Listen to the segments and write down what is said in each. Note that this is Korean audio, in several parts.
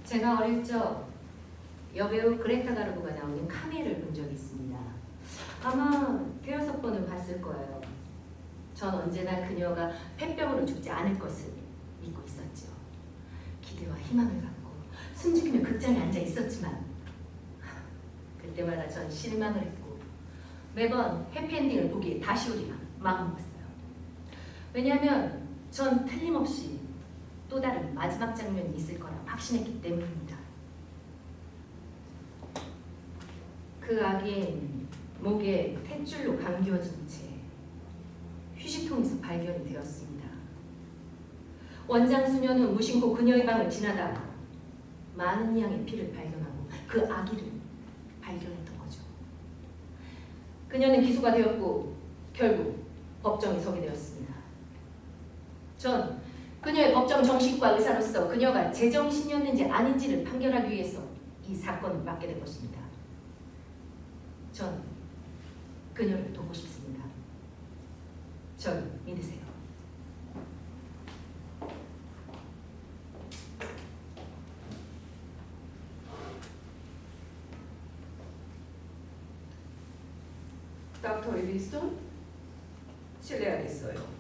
제가 어릴 적 여배우 그레타 가르보가 나오는 카멜을 본 적이 있습니다. 아마 대여섯 번은 봤을 거예요. 전 언제나 그녀가 폐병으로 죽지 않을 것을 믿고 있었죠. 기대와 희망을 갖고 숨죽이며 극장에 앉아 있었지만 그때마다 전 실망을 했고 매번 해피엔딩을 보기에 다시 오리라 마음먹었어요. 왜냐하면 전 틀림없이 또 다른 마지막 장면이 있을 거라 확신했기 때문입니다. 그 아기는 목에 탯줄로 감겨진 채 휴지통에서 발견이 되었습니다. 원장 수녀는 무심코 그녀의 방을 지나다 많은 양의 피를 발견하고 그 아기를 발견했던 거죠. 그녀는 기소가 되었고 결국 법정에 서게 되었습니다. 전 그녀의 법정 정신과 의사로서 그녀가 제정신이었는지 아닌지를 판결하기 위해서 이 사건을 맡게 된 것입니다. 전 그녀를 돕고 싶습니다. 절 믿으세요. 닥터 리비스톤? 실례하겠어요.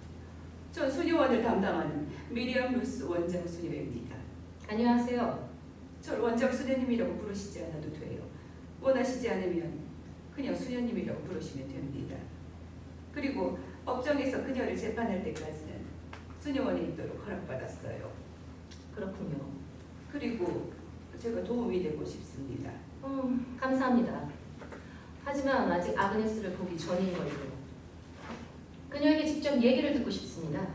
전 수녀원을 담당하는 미리암 루스 원장 수녀입니다. 안녕하세요. 절 원장 수녀님이라고 부르시지 않아도 돼요. 원하시지 않으면 그냥 수녀님이라고 부르시면 됩니다. 그리고 법정에서 그녀를 재판할 때까지는 수녀원에 있도록 허락받았어요. 그렇군요. 그리고 제가 도움이 되고 싶습니다. 감사합니다. 하지만 아직 아그네스를 보기 전인 걸요. 그녀에게 직접 얘기를 듣고 싶습니다.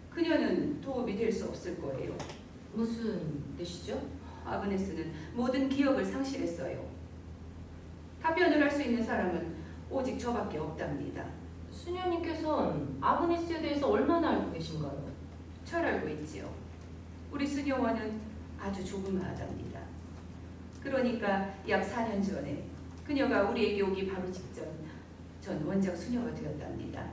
그녀는 도움이 될 수 없을 거예요. 무슨 뜻이죠? 아그네스는 모든 기억을 상실했어요. 답변을 할 수 있는 사람은 오직 저밖에 없답니다. 수녀님께서는 아그네스에 대해서 얼마나 알고 계신가요? 잘 알고 있지요. 우리 수녀와는 아주 조그마하답니다. 그러니까 약 4년 전에 그녀가 우리에게 오기 바로 직전 전 원작 수녀가 되었답니다.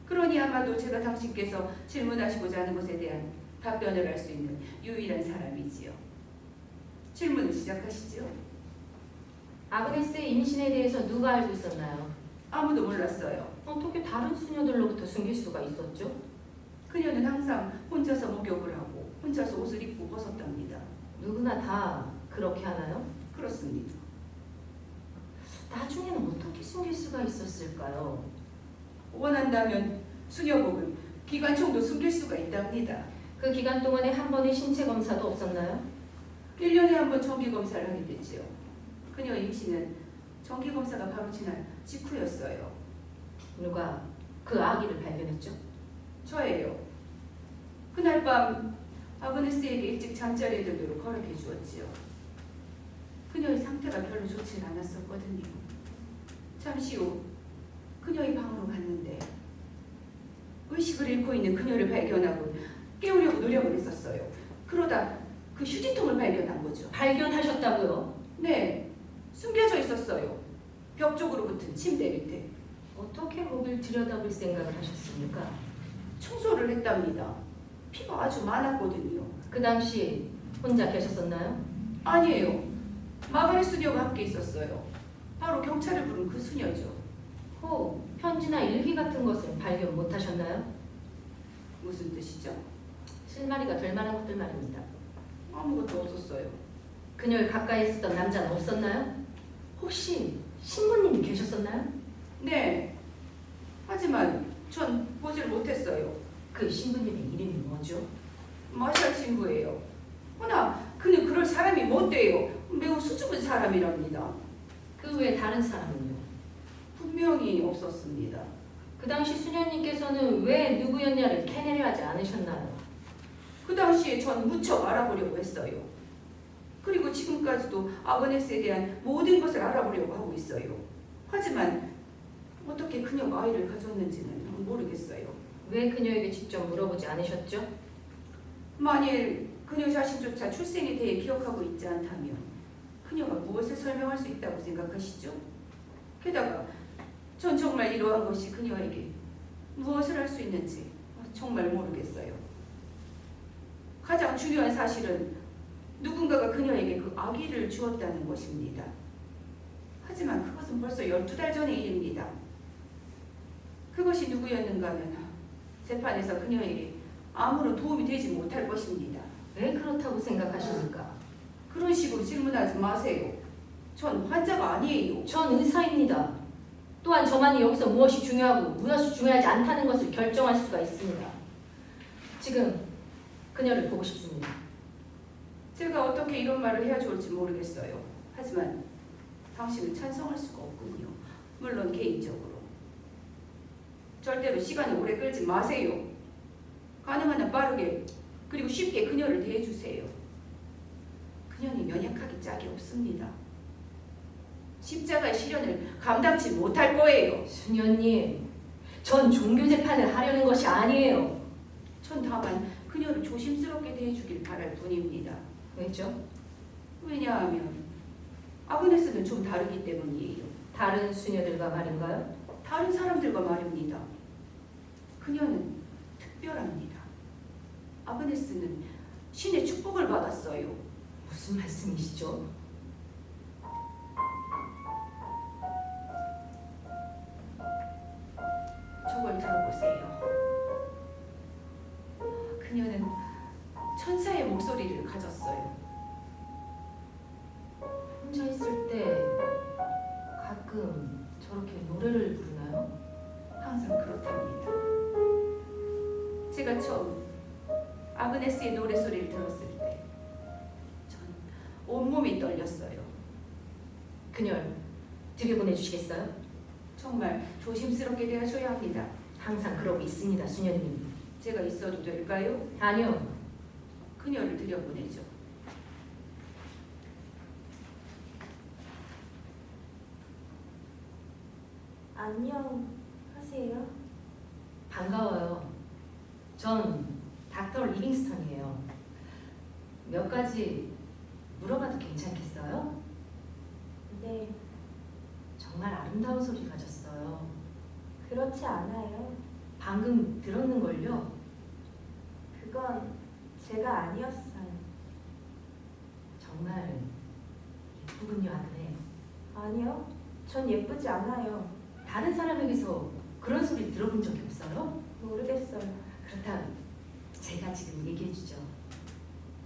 그러니 아마도 제가 당신께서 질문하시고자 하는 것에 대한 답변을 할 수 있는 유일한 사람이지요. 질문을 시작하시지요. 아그네스의 임신에 대해서 누가 알고 있었나요? 아무도 몰랐어요. 어떻게 다른 수녀들로부터 숨길 수가 있었죠? 그녀는 항상 혼자서 목욕을 하고 혼자서 옷을 입고 벗었답니다. 누구나 다 그렇게 하나요? 그렇습니다. 나중에는 어떻게 숨길 수가 있었을까요? 원한다면 수녀복은 기관총도 숨길 수가 있답니다. 그 기간 동안에 한 번의 신체 검사도 없었나요? 1년에 한 번 정기검사를 하게 됐지요. 그녀 임신은 정기검사가 바로 지난 직후였어요. 누가 그 아기를 발견했죠? 저예요. 그날 밤 아그네스에게 일찍 잠자리에 들도록 허락해 주었지요. 그녀의 상태가 별로 좋지 않았었거든요. 잠시 후 그녀의 방으로 갔는데 의식을 잃고 있는 그녀를 발견하고 깨우려고 노력을 했었어요. 그러다 그 휴지통을 발견한 거죠. 발견하셨다고요? 네, 숨겨져 있었어요. 벽 쪽으로 붙은 침대 밑에. 어떻게 거길 들여다볼 생각을 하셨습니까? 청소를 했답니다. 피가 아주 많았거든요. 그 당시 혼자 계셨었나요? 아니에요. 마가렛 수녀가 함께 있었어요. 바로 경찰을 부른 그 수녀죠. 혹 편지나 일기 같은 것을 발견 못하셨나요? 무슨 뜻이죠? 실마리가 될 만한 것들 말입니다. 아무것도 없었어요. 그녀를 가까이 있었던 남자는 없었나요? 혹시 신부님이 계셨었나요? 네. 하지만 전 보질 못했어요. 그 신부님의 이름이 뭐죠? 마샬 신부예요. 허나 그는 그럴 사람이 못 돼요. 매우 수줍은 사람이랍니다. 그 외에 다른 사람은요? 분명히 없었습니다. 그 당시 수녀님께서는 왜 누구였냐를 캐내려 하지 않으셨나요? 그 당시에 전 무척 알아보려고 했어요. 그리고 지금까지도 아그네스에 대한 모든 것을 알아보려고 하고 있어요. 하지만 어떻게 그녀가 아이를 가졌는지는 모르겠어요. 왜 그녀에게 직접 물어보지 않으셨죠? 만일 그녀 자신조차 출생에 대해 기억하고 있지 않다면 그녀가 무엇을 설명할 수 있다고 생각하시죠? 게다가 전 정말 이러한 것이 그녀에게 무엇을 할 수 있는지 정말 모르겠어요. 가장 중요한 사실은 누군가가 그녀에게 그 아기를 주었다는 것입니다. 하지만 그것은 벌써 12달 전의 일입니다. 그것이 누구였는가 하면 재판에서 그녀에게 아무런 도움이 되지 못할 것입니다. 왜 그렇다고 생각하십니까? 그런 식으로 질문하지 마세요. 전 환자가 아니에요. 전 의사입니다. 또한 저만이 여기서 무엇이 중요하고 무엇이 중요하지 않다는 것을 결정할 수가 있습니다. 지금 그녀를 보고 싶습니다. 제가 어떻게 이런 말을 해야 좋을지 모르겠어요. 하지만 당신을 찬성할 수가 없군요. 물론 개인적으로. 절대로 시간이 오래 끌지 마세요. 가능한 한 빠르게 그리고 쉽게 그녀를 대해주세요. 그녀는 연약하기 짝이 없습니다. 십자가의 시련을 감당치 못할 거예요. 수녀님, 전 종교 재판을 하려는 것이 아니에요. 전 다만 그녀를 조심스럽게 대해주길 바랄 뿐입니다. 왜죠? 왜냐하면 아그네스는 좀 다르기 때문이에요. 다른 수녀들과 말인가요? 다른 사람들과 말입니다. 그녀는 특별합니다. 아그네스는 신의 축복을 받았어요. 무슨 말씀이시죠? 저걸 들어보세요. 그녀는 천사의 목소리를 가졌어요. 혼자 있을 때 가끔 저렇게 노래를 부르나요? 항상 그렇답니다. 제가 처음 아그네스의 노래소리를 들었을 때 전 온몸이 떨렸어요. 그녀를 들여보내주시겠어요? 정말 조심스럽게 대하셔야 합니다. 항상 그러고 있습니다, 수녀님. 제가 있어도 될까요? 아니요. 그녀를 들여보내죠. 안녕하세요. 반가워요. 전 닥터 리빙스턴이에요. 몇 가지 물어봐도 괜찮겠어요? 네, 정말 아름다운 소리 가졌어요. 그렇지 않아요. 방금 들었는걸요? 그건 제가 아니었어요. 정말 예쁘군요, 아그네. 아니요, 전 예쁘지 않아요. 다른 사람에게서 그런 소리 들어본 적이 없어요? 모르겠어요. 그렇다면 제가 지금 얘기해주죠.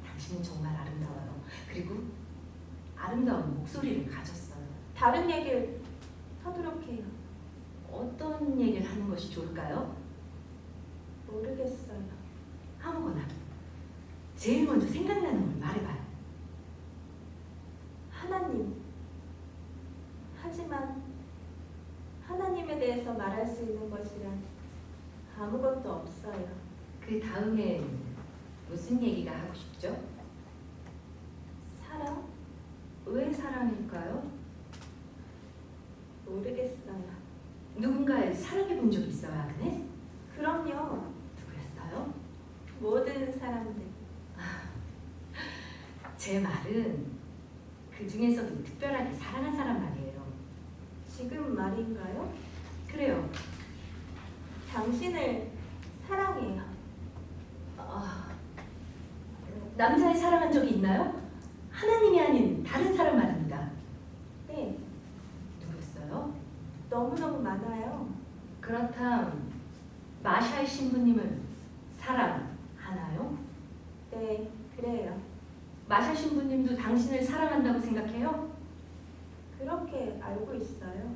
당신은 정말 아름다워요. 그리고 아름다운 목소리를 가졌어요. 다른 얘기를 하도록 해요. 어떤 얘기를 하는 것이 좋을까요? 모르겠어요. 아무거나. 제일 먼저 생각나는 걸 말해봐요. 하나님. 하지만 하나님에 대해서 말할 수 있는 것이란 아무것도 없어요. 그 다음엔 무슨 얘기가 하고 싶죠? 사랑? 왜 사랑일까요? 모르겠어요. 누군가를 사랑해 본 적 있어요, 아그네? 그럼요. 누구였어요? 모든 사람들. 제 말은 그 중에서도 특별하게 사랑한 사람 말이에요. 지금 말인가요? 그래요. 당신을 사랑해요. 아, 남자를 사랑한 적이 있나요? 하나님이 아닌 다른 사람 말입니다. 네, 누구였어요? 너무너무 많아요. 그렇다면 마샤의 신부님을 사랑하나요? 네, 그래요. 마샤 신부님도 당신을 사랑한다고 생각해요? 그렇게 알고 있어요.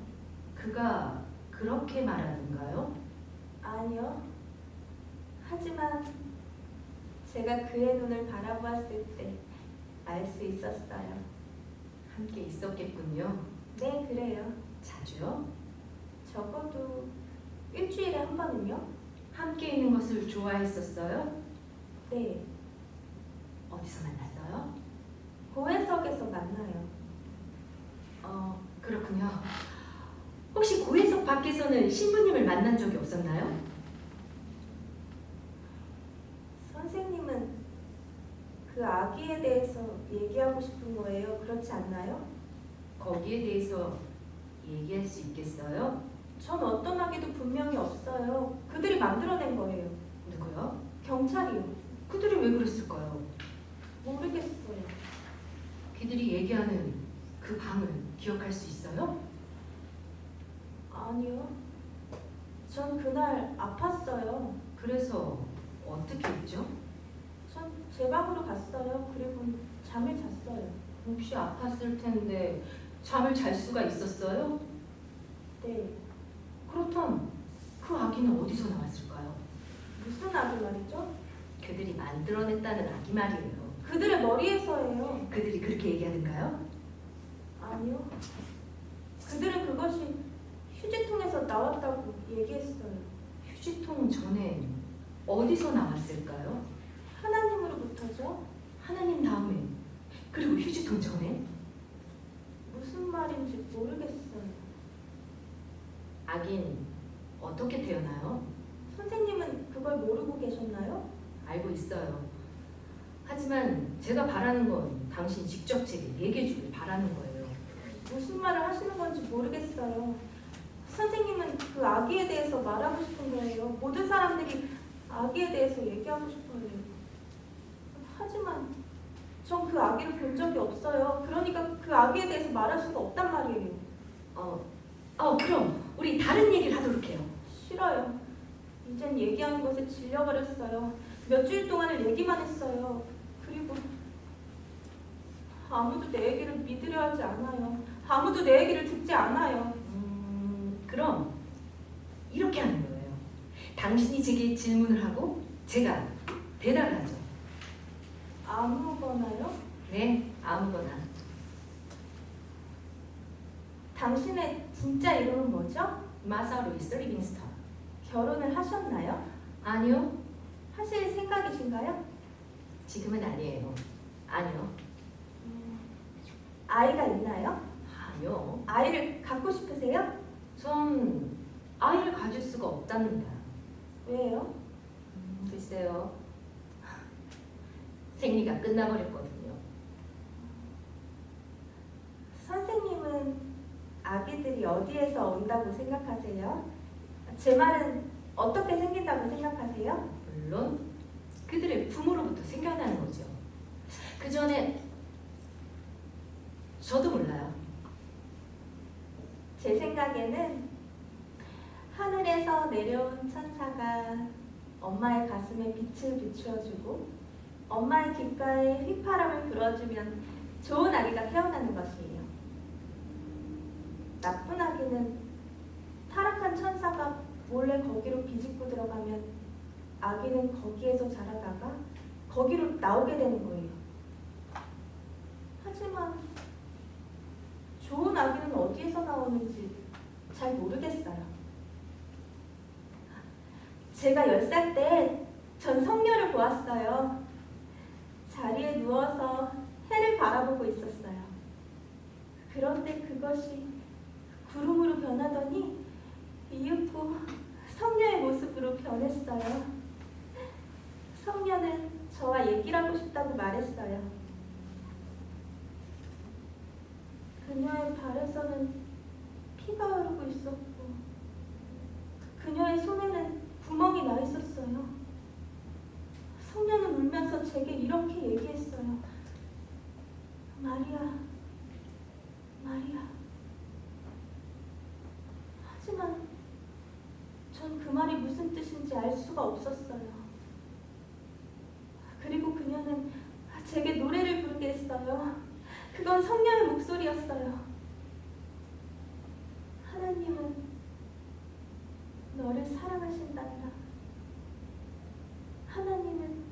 그가 그렇게 말하던가요? 아니요. 하지만 제가 그의 눈을 바라보았을 때 알 수 있었어요. 함께 있었겠군요. 네, 그래요. 자주요? 적어도 일주일에 한 번은요? 함께 있는 것을 좋아했었어요? 네, 어디서 만났어요? 고해석에서 만나요. 그렇군요. 혹시 고해석 밖에서는 신부님을 만난 적이 없었나요? 선생님은 그 아기에 대해서 얘기하고 싶은 거예요. 그렇지 않나요? 거기에 대해서 얘기할 수 있겠어요? 전 어떤 아기도 분명히 없어요. 그들이 만들어낸 거예요. 누구요? 경찰이요. 그들이 왜 그랬을까요? 모르겠어요. 그들이 얘기하는 그 방을 기억할 수 있어요? 아니요. 전 그날 아팠어요. 그래서 어떻게 했죠? 전 제 방으로 갔어요. 그리고 잠을 잤어요. 혹시 아팠을 텐데 잠을 잘 수가 있었어요? 네. 그렇다면 그 아기는 어디서 나왔을까요? 무슨 아기 말이죠? 그들이 만들어냈다는 아기 말이에요. 그들의 머리에서예요. 그들이 그렇게 얘기하던가요? 아니요. 그들은 그것이 휴지통에서 나왔다고 얘기했어요. 휴지통 전에 어디서 나왔을까요? 하나님으로부터죠? 하나님 다음에 그리고 휴지통 전에 무슨 말인지 모르겠어요. 아기는 어떻게 태어나요? 선생님은 그걸 모르고 계셨나요? 알고 있어요. 하지만 제가 바라는 건 당신 직접 제게 얘기해 주길 바라는 거예요. 무슨 말을 하시는 건지 모르겠어요. 선생님은 그 아기에 대해서 말하고 싶은 거예요. 모든 사람들이 아기에 대해서 얘기하고 싶어요. 하지만 전 그 아기를 본 적이 없어요. 그러니까 그 아기에 대해서 말할 수가 없단 말이에요. 그럼 우리 다른 얘기를 하도록 해요. 싫어요. 이젠 얘기하는 것에 질려버렸어요. 몇 주일 동안을 얘기만 했어요. 그리고 아무도 내 얘기를 믿으려 하지 않아요. 아무도 내 얘기를 듣지 않아요. 그럼 이렇게 하는 거예요. 당신이 제게 질문을 하고 제가 대답을 하죠. 아무거나요? 네, 아무거나. 당신의 진짜 이름은 뭐죠? 마사 루이스 리빙스턴. 결혼을 하셨나요? 아니요, 하실 생각이신가요? 지금은 아니에요. 아니요. 아이가 있나요? 아니요. 아이를 갖고 싶으세요? 전 아이를 가질 수가 없답니다. 왜요? 글쎄요. 생리가 끝나버렸거든요. 선생님은 아기들이 어디에서 온다고 생각하세요? 제 말은 어떻게 생긴다고 생각하세요? 물론 그들의 부모로부터 생겨나는 거죠. 그 전에 저도 몰라요. 제 생각에는 하늘에서 내려온 천사가 엄마의 가슴에 빛을 비추어주고 엄마의 귓가에 휘파람을 불어주면 좋은 아기가 태어나는 것이에요. 나쁜 아기는 타락한 천사가 몰래 거기로 비집고 들어가면 아기는 거기에서 자라다가 거기로 나오게 되는 거예요. 하지만 좋은 아기는 어디에서 나오는지 잘 모르겠어요. 제가 10살 때 전 성녀를 보았어요. 자리에 누워서 해를 바라보고 있었어요. 그런데 그것이 구름으로 변하더니 이윽고 성녀의 모습으로 변했어요. 성녀는 저와 얘기를 하고 싶다고 말했어요. 그녀의 발에서는 피가 흐르고 있었고 그녀의 손에는 구멍이 나 있었어요. 성녀는 울면서 제게 이렇게 얘기했어요. 마리아, 마리아. 하지만 전 그 말이 무슨 뜻인지 알 수가 없었어요. 그리고 그녀는 제게 노래를 부르게 했어요. 그건 성녀의 목소리였어요. 하나님은 너를 사랑하신단다. 하나님은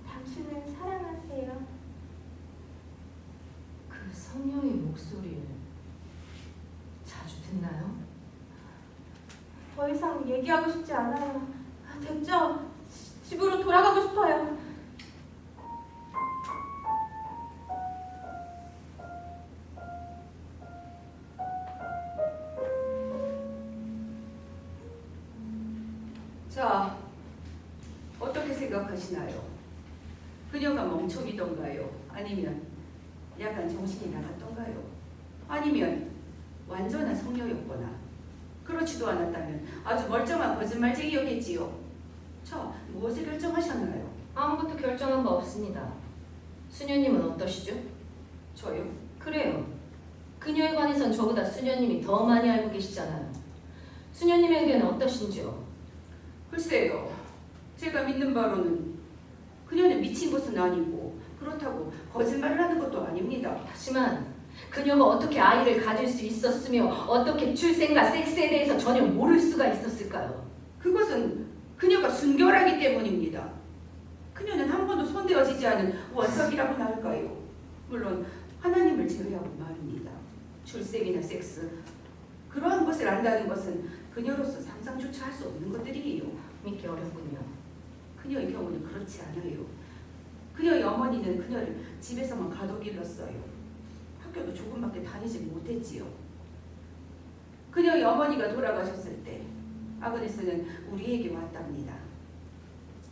당신을 사랑하세요. 그 성녀의 목소리를 자주 듣나요? 더 이상 얘기하고 싶지 않아요. 됐죠? 집으로 돌아가고 싶어요. 자, 어떻게 생각하시나요? 그녀가 멍청이던가요? 아니면 약간 정신이 나갔던가요? 아니면 완전한 성녀였거나 그렇지도 않았다면 아주 멀쩡한 거짓말쟁이였겠지요. 자, 무엇을 결정하셨나요? 아무것도 결정한 바 없습니다. 수녀님은 어떠시죠? 저요? 그래요. 그녀에 관해선 저보다 수녀님이 더 많이 알고 계시잖아요. 수녀님의 의견은 어떠신지요? 글쎄요. 제가 믿는 바로는 그녀는 미친 것은 아니고 그렇다고 거짓말을 하는 것도 아닙니다. 하지만 그녀가 어떻게 아이를 가질 수 있었으며 어떻게 출생과 섹스에 대해서 전혀 모를 수가 있었을까요? 그것은 그녀가 순결하기 때문입니다. 그녀는 한 번도 손대어지지 않은 원석이라고나 할까요? 물론 하나님을 제외하고 말입니다. 출생이나 섹스, 그러한 것을 안다는 것은 그녀로서 상상조차 할 수 없는 것들이에요. 믿기 어렵군요. 그녀의 경우는 그렇지 않아요. 그녀의 어머니는 그녀를 집에서만 가둬길렀어요. 학교도 조금밖에 다니지 못했지요. 그녀의 어머니가 돌아가셨을 때 아그네스는 우리에게 왔답니다.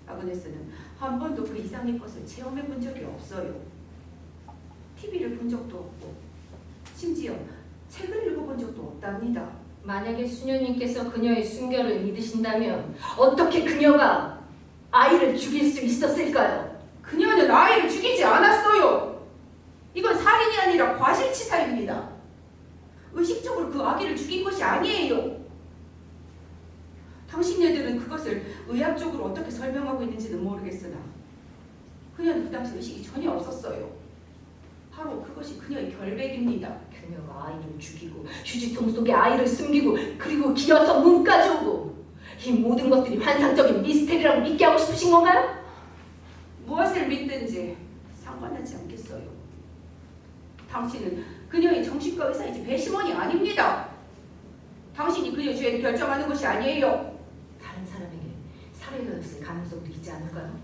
아그네스는 한 번도 그 이상의 것을 체험해 본 적이 없어요. TV를 본 적도 없고 심지어 책을 읽어본 적도 없답니다. 만약에 수녀님께서 그녀의 순결을 믿으신다면 어떻게 그녀가 아이를 죽일 수 있었을까요? 그녀는 아이를 죽이지 않았어요. 이건 살인이 아니라 과실치사입니다. 의식적으로 그 아기를 죽인 것이 아니에요. 당신네들은 그것을 의학적으로 어떻게 설명하고 있는지는 모르겠으나 그녀는 그 당시 의식이 전혀 없었어요. 바로 그것이 그녀의 결백입니다. 그녀가 아이를 죽이고 휴지통 속에 아이를 숨기고 그리고 기어서 문까지 오고 이 모든 것들이 환상적인 미스테리라고 믿게 하고 싶으신 건가요? 무엇을 믿든지 상관하지 않겠어요. 당신은 그녀의 정신과 의사이지 배심원이 아닙니다. 당신이 그녀의 죄를 결정하는 것이 아니에요. 다른 사람에게 살해가 있을 가능성도 있지 않을까요?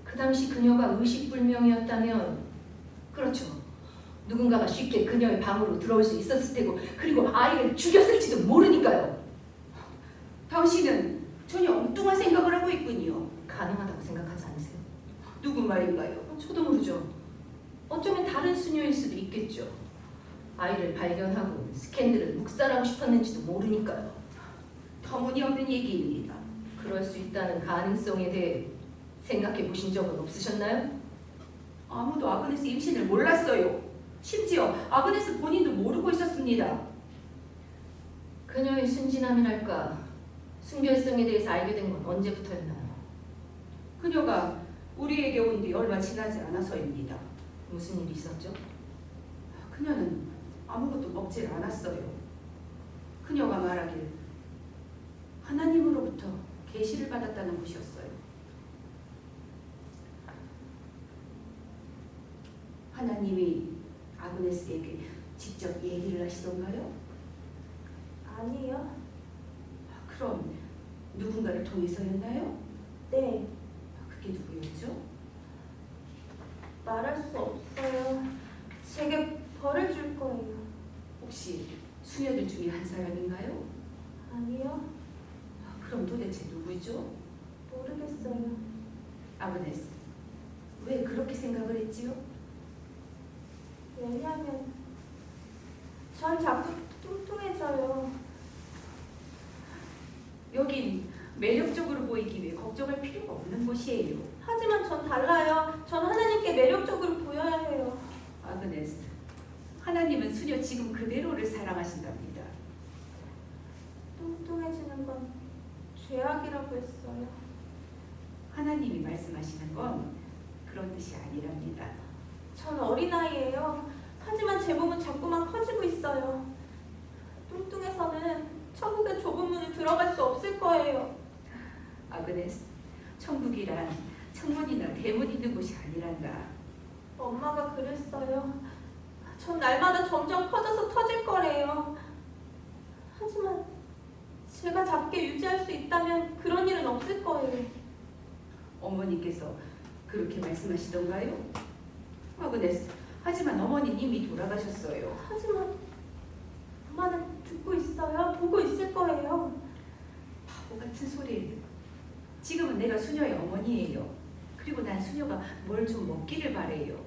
그 그 당시 그녀가 의식불명이었다면 그렇죠. 누군가가 쉽게 그녀의 방으로 들어올 수 있었을 테고 그리고 아이를 죽였을지도 모르니까요. 당신은 전혀 엉뚱한 생각을 하고 있군요. 가능하다고 생각하지 않으세요? 누구 말인가요? 저도 모르죠. 어쩌면 다른 수녀일 수도 있겠죠. 아이를 발견하고 스캔들을 묵살하고 싶었는지도 모르니까요. 터무니없는 얘기입니다. 그럴 수 있다는 가능성에 대해 생각해 보신 적은 없으셨나요? 아무도 아그네스 임신을 몰랐어요. 심지어 아그네스 본인도 모르고 있었습니다. 그녀의 순진함이랄까 순결성에 대해서 알게 된 건 언제부터였나요? 그녀가 우리에게 온 뒤 얼마 지나지 않아서입니다. 무슨 일이 있었죠? 그녀는 아무것도 먹질 않았어요. 그녀가 말하길 하나님으로부터 계시를 받았다는 것이었어요. 하나님이 아그네스에게 직접 얘기를 하시던가요? 아니요. 그럼 누군가를 통해서였나요? 네, 그게 누구였죠? 말할 수 없어요. 제게 벌을 줄 거예요. 혹시 수녀들 중에 한 사람인가요? 아니요, 그럼 도대체 누구죠? 모르겠어요. 아그네스, 왜 그렇게 생각을 했지요? 왜냐면 전 자꾸 뚱뚱해져요. 여긴 매력적으로 보이기 위해 걱정할 필요가 없는 곳이에요. 하지만 전 달라요. 전 하나님께 매력적으로 보여야 해요. 아그네스, 하나님은 수녀 지금 그대로를 사랑하신답니다. 뚱뚱해지는 건 죄악이라고 했어요. 하나님이 말씀하시는 건 그런 뜻이 아니랍니다. 전 어린아이예요. 하지만 제 몸은 자꾸만 커지고 있어요. 뚱뚱해서는 천국의 좁은 문을 들어갈 수 없을 거예요. 아그네스, 천국이란 창문이나 대문 있는 곳이 아니란다. 엄마가 그랬어요. 전 날마다 점점 커져서 터질 거래요. 하지만 제가 작게 유지할 수 있다면 그런 일은 없을 거예요. 어머니께서 그렇게 말씀하시던가요? 아그네스, 하지만 어머니는 이미 돌아가셨어요. 하지만 엄마는 듣고 있어요. 보고 있을 거예요. 바보 같은 소리를. 지금은 내가 수녀의 어머니예요. 그리고 난 수녀가 뭘 좀 먹기를 바래요.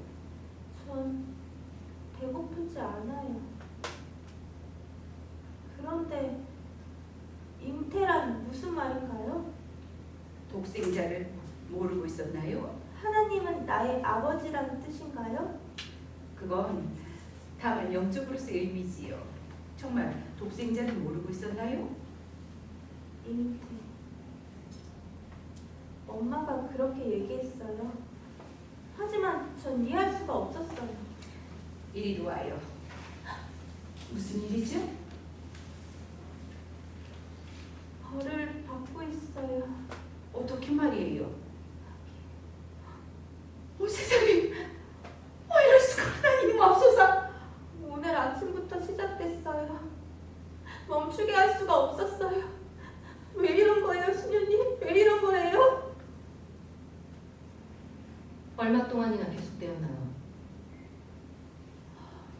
전 배고프지 않아요. 그런데 잉태란 무슨 말인가요? 독생자를 모르고 있었나요? 하나님은 나의 아버지라는 뜻인가요? 그건 다만 영적으로서의 의미지요. 정말 독생자를 모르고 있었나요? 잉태. 엄마가 그렇게 얘기했어요. 하지만 전 이해할 수가 없었어요. 이리로 와요. 무슨 일이죠? 벌을 받고 있어요. 어떻게 말이에요? 세상에! 이럴 수가! 하나님 앞서서! 오늘 아침부터 시작됐어요. 멈추게 할 수가 없었어요. 왜 이런 거예요, 수녀님? 왜 이런 거예요? 얼마 동안이나 계속되었나요?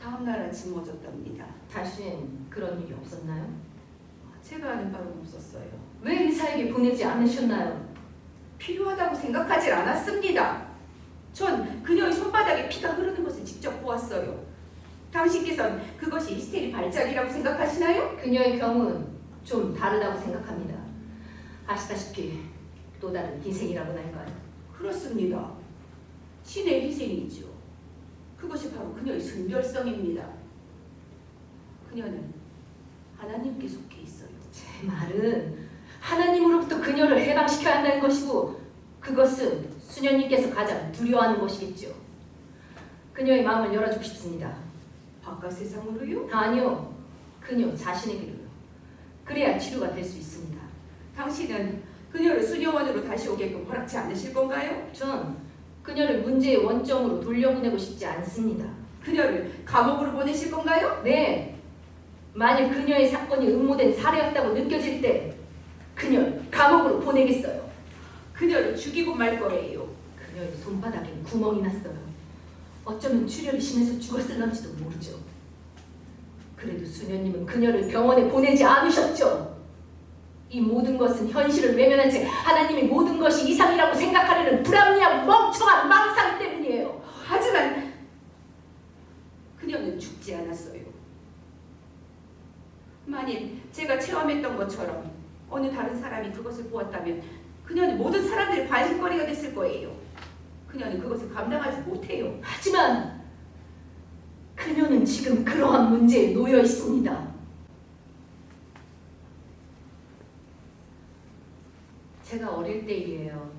다음 날 아침 멎었답니다. 다신 그런 일이 없었나요? 제가 아는 바는 없었어요. 왜 의사에게 보내지 않으셨나요? 필요하다고 생각하지 않았습니다. 전 그녀의 손바닥에 피가 흐르는 것을 직접 보았어요. 당신께서는 그것이 히스테리 발작이라고 생각하시나요? 그녀의 경우는 좀 다르다고 생각합니다. 아시다시피 또 다른 희생이라고 할까요? 그렇습니다. 신의 희생이죠. 그것이 바로 그녀의 순결성입니다. 그녀는 하나님께 속해 있어요. 제 말은 하나님으로부터 그녀를 해방시켜야 한다는 것이고 그것은 수녀님께서 가장 두려워하는 것이겠죠. 그녀의 마음을 열어주고 싶습니다. 바깥 세상으로요? 아니요, 그녀 자신에게로요. 그래야 치료가 될 수 있습니다. 당신은 그녀를 수녀원으로 다시 오게끔 허락지 않으실 건가요? 전 그녀를 문제의 원점으로 돌려보내고 싶지 않습니다. 그녀를 감옥으로 보내실 건가요? 네, 만일 그녀의 사건이 음모된 사례였다고 느껴질 때 그녀를 감옥으로 보내겠어요. 그녀를 죽이고 말 거예요. 그녀의 손바닥엔 구멍이 났어요. 어쩌면 출혈이 심해서 죽었을런지도 모르죠. 그래도 수녀님은 그녀를 병원에 보내지 않으셨죠. 이 모든 것은 현실을 외면한 채 하나님이 모든 것이 이상이라고 생각하려는 불합리한 멍청한 망상 때문이에요. 하지만 그녀는 죽지 않았어요. 만일 제가 체험했던 것처럼 어느 다른 사람이 그것을 보았다면 그녀는 모든 사람들의 관심거리가 됐을 거예요. 그녀는 그것을 감당하지 못해요. 하지만 그녀는 지금 그러한 문제에 놓여 있습니다. 제가 어릴 때 일이에요.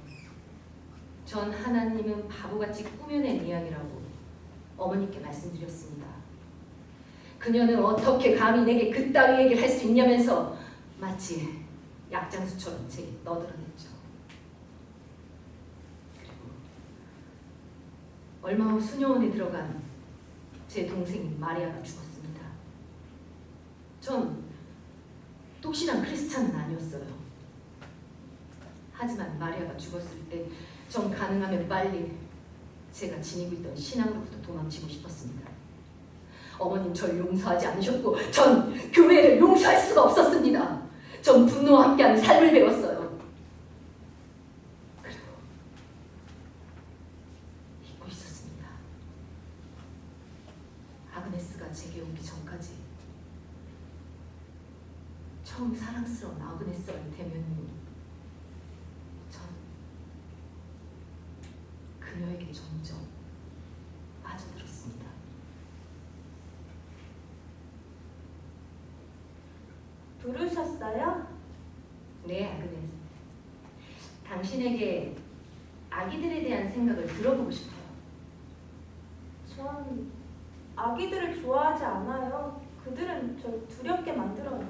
전 하나님은 바보같이 꾸며낸 이야기라고 어머니께 말씀드렸습니다. 그녀는 어떻게 감히 내게 그따위 얘기를 할 수 있냐면서 마치 약장수처럼 제게 떠들어냈죠. 그리고 얼마 후 수녀원에 들어간 제 동생인 마리아가 죽었습니다. 전 독실한 크리스찬은 아니었어요. 하지만 마리아가 죽었을 때 전 가능하면 빨리 제가 지니고 있던 신앙으로부터 도망치고 싶었습니다. 어머니는 절 용서하지 않으셨고 전 교회를 용서할 수가 없었습니다. 전 분노와 함께하는 삶을 배웠어요. 그리고 잊고 있었습니다. 아그네스가 제게 오기 전까지 처음 사랑스러운 아그네스와의 대면으로 전 그녀에게 점점 빠져들었습니다. 부르셨어요? 네, 아그네스. 당신에게 아기들에 대한 생각을 들어보고 싶어요. 전 아기들을 좋아하지 않아요. 그들은 절 두렵게 만들어요.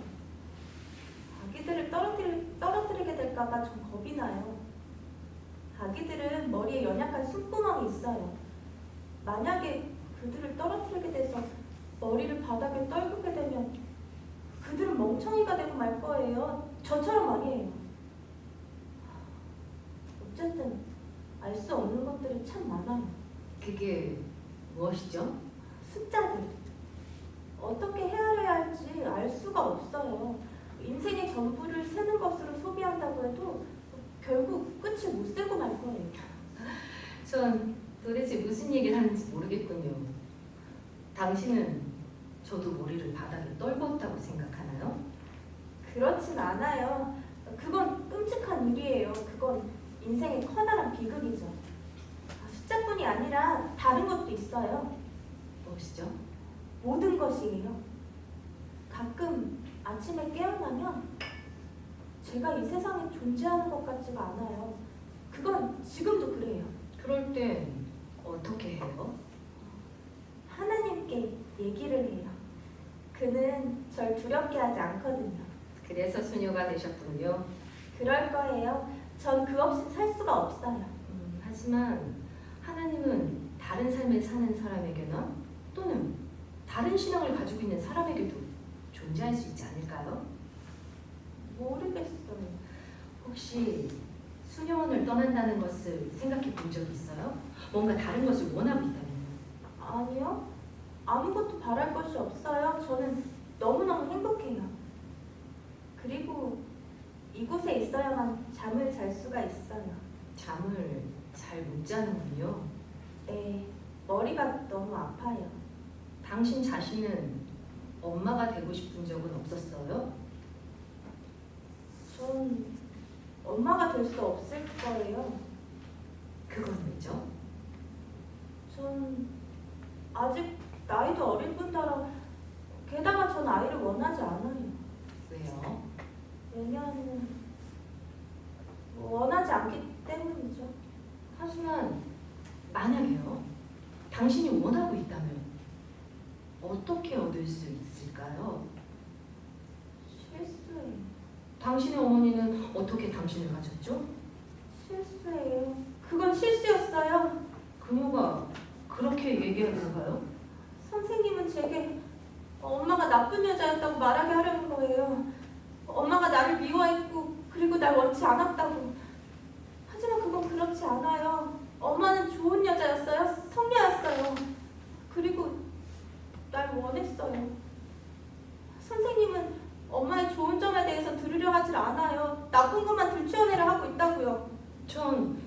아기들을 떨어뜨리게 될까봐 좀 겁이 나요. 아기들은 머리에 연약한 숨구멍이 있어요. 만약에 그들을 떨어뜨리게 돼서 머리를 바닥에 떨구게 되면 그들은 멍청이가 되고 말 거예요. 저처럼 말이에요. 어쨌든 알 수 없는 것들이 참 많아요. 그게 무엇이죠? 숫자들. 어떻게 헤아려야 할지 알 수가 없어요. 인생의 전부를 세는 것으로 소비한다고 해도 결국 끝이 못 세고 말 거예요. 전 도대체 무슨 얘기를 하는지 모르겠군요. 당신은 저도 머리를 바닥에 떨궜다고 생각하나요? 그렇진 않아요. 그건 끔찍한 일이에요. 그건 인생의 커다란 비극이죠. 숫자뿐이 아니라 다른 것도 있어요. 무엇이죠? 모든 것이에요. 가끔 아침에 깨어나면 제가 이 세상에 존재하는 것 같지가 않아요. 그건 지금도 그래요. 그럴 땐 어떻게 해요? 하나님께 얘기를 해요. 그는 절 두렵게 하지 않거든요. 그래서 수녀가 되셨군요. 그럴 거예요. 전 그 없이 살 수가 없어요. 하지만 하나님은 다른 삶을 사는 사람에게나 또는 다른 신앙을 가지고 있는 사람에게도 존재할 수 있지 않을까요? 모르겠어요. 혹시 수녀원을 떠난다는 것을 생각해 본 적 있어요? 뭔가 다른 것을 원하고 있다면? 아니요. 아무것도 바랄 것이 없어요. 저는 너무너무 행복해요. 그리고 이곳에 있어야만 잠을 잘 수가 있어요. 잠을 잘 못 자는군요. 네, 머리가 너무 아파요. 당신 자신은 엄마가 되고 싶은 적은 없었어요? 전 엄마가 될 수 없을 거예요. 그건 왜죠? 전 아직 나이도 어릴 뿐더러 게다가 전 아이를 원하지 않아요. 왜요? 왜냐하면 원하지 않기 때문이죠. 하지만 만약에요, 당신이 원하고 있다면 어떻게 얻을 수 있을까요? 실수예요. 당신의 어머니는 어떻게 당신을 가졌죠? 실수예요. 그건 실수였어요. 그녀가 그렇게 얘기하던가요? 선생님은 제게 엄마가 나쁜 여자였다고 말하게 하려는 거예요. 엄마가 나를 미워했고 그리고 날 원치 않았다고. 하지만 그건 그렇지 않아요. 엄마는 좋은 여자였어요. 성녀였어요. 그리고 날 원했어요. 선생님은 엄마의 좋은 점에 대해서 들으려 하질 않아요. 나쁜 것만 들추어내려 하고 있다고요. 전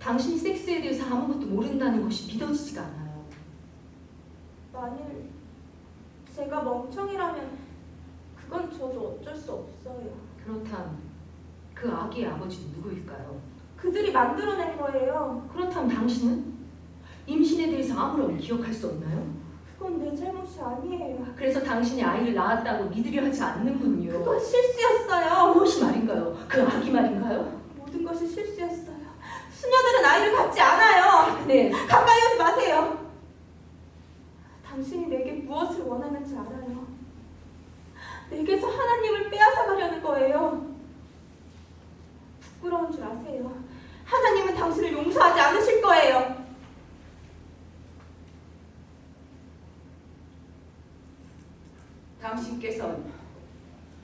당신이 섹스에 대해서 아무것도 모른다는 것이 믿어지지가 않아요. 만일 제가 멍청이라면 그건 저도 어쩔 수 없어요. 그렇다면 그 아기의 아버지는 누구일까요? 그들이 만들어낸 거예요. 그렇다면 당신은 임신에 대해서 아무런 기억할 수 없나요? 그건 내 잘못이 아니에요. 그래서 당신이 아이를 낳았다고 믿으려 하지 않는군요. 그건 실수였어요. 무엇이 말인가요? 그 아기 말인가요? 모든 것이 실수였어요. 수녀들은 아이를 갖지 않아요. 네, 가까이 오지 마세요. 당신이 내게 무엇을 원하는지 알아요. 내게서 하나님을 빼앗아 가려는 거예요. 부끄러운 줄 아세요. 하나님은 당신을 용서하지 않으실 거예요. 당신께서는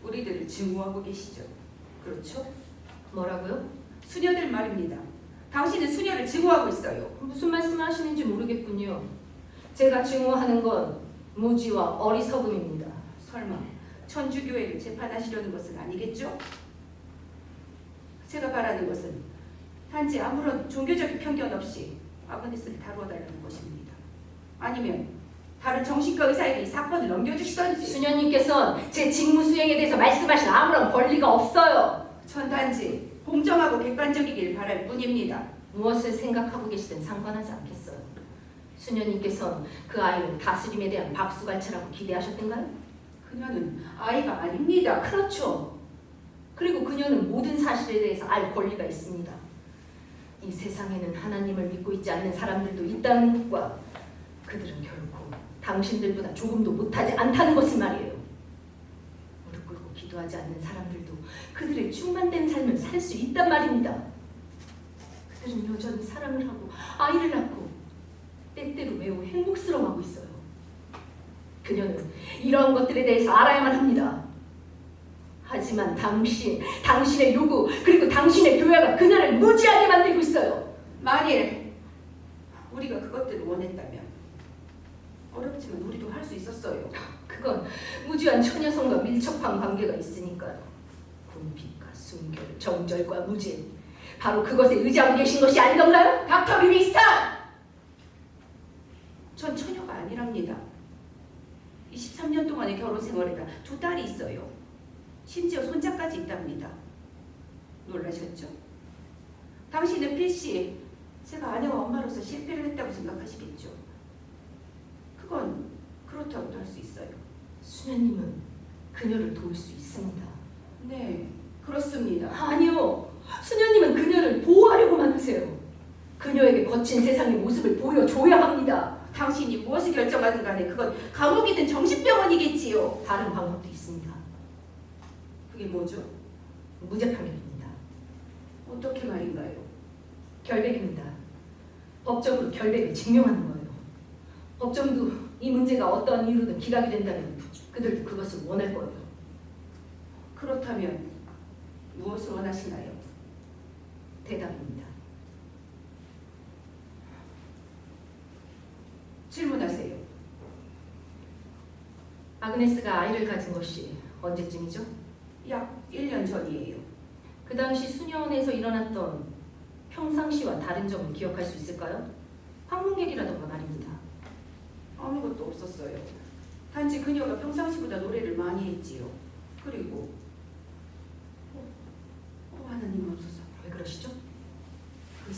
우리들을 증오하고 계시죠. 그렇죠? 뭐라고요? 수녀들 말입니다. 당신은 수녀를 증오하고 있어요. 무슨 말씀을 하시는지 모르겠군요. 제가 증오하는 건 무지와 어리석음입니다. 설마 천주교회를 재판하시려는 것은 아니겠죠? 제가 바라는 것은 단지 아무런 종교적인 편견 없이 아그네스를 다루어달라는 것입니다. 아니면 다른 정신과 의사에게 이 사건을 넘겨주시던지. 수녀님께서는 제 직무 수행에 대해서 말씀하실 아무런 권리가 없어요. 전 단지 공정하고 객관적이길 바랄 뿐입니다. 무엇을 생각하고 계시든 상관하지 않겠어요. 수녀님께서는 그 아이를 다스림에 대한 박수갈채라고 기대하셨던가요? 그녀는 아이가 아닙니다. 그렇죠. 그리고 그녀는 모든 사실에 대해서 알 권리가 있습니다. 이 세상에는 하나님을 믿고 있지 않는 사람들도 있다는 것과 그들은 결코 당신들보다 조금도 못하지 않다는 것을 말이에요. 무릎 꿇고 기도하지 않는 사람들도 그들의 충만된 삶을 살 수 있단 말입니다. 그들은 여전히 사랑을 하고 아이를 낳고 때때로 매우 행복스러워하고 있어요. 그녀는 이러한 것들에 대해서 알아야만 합니다. 하지만 당신의 요구, 그리고 당신의 교회가 그녀를 무지하게 만들고 있어요. 만일 우리가 그것들을 원했다면 어렵지만 우리도 할 수 있었어요. 그건 무지한 처녀성과 밀접한 관계가 있으니까요. 군픽과 순결, 정절과 무죄, 바로 그것에 의지하고 계신 것이 아니던가요? 닥터 리빙스턴! 전 처녀가 아니랍니다. 23년 동안의 결혼 생활에다 2딸이 있어요. 심지어 손자까지 있답니다. 놀라셨죠? 당신은 필시 제가 아내와 엄마로서 실패를 했다고 생각하시겠죠. 그건 그렇다고도 할 수 있어요. 수녀님은 그녀를 도울 수 있습니다. 네, 그렇습니다. 아니요. 수녀님은 그녀를 보호하려고만 하세요. 그녀에게 거친 세상의 모습을 보여줘야 합니다. 당신이 무엇을 결정하든 간에 그건 감옥이든 정신병원이겠지요. 다른 방법도 있습니다. 그게 뭐죠? 무죄판결입니다. 어떻게 말인가요? 결백입니다. 법적으로 결백을 증명하는 거예요. 법정도 이 문제가 어떠한 이유로든 기각이 된다면 그들도 그것을 원할 거예요. 그렇다면 무엇을 원하시나요? 대답입니다. 질문하세요. 아그네스가 아이를 가진 것이 언제쯤이죠? 약 1년 전이에요. 그 당시 수녀원에서 일어났던 평상시와 다른 점을 기억할 수 있을까요? 방문객이라던가 말입니다. 아무것도 없었어요. 단지 그녀가 평상시보다 노래를 많이 했지요. 그리고 하나님 맙소사. 왜 그러시죠? 그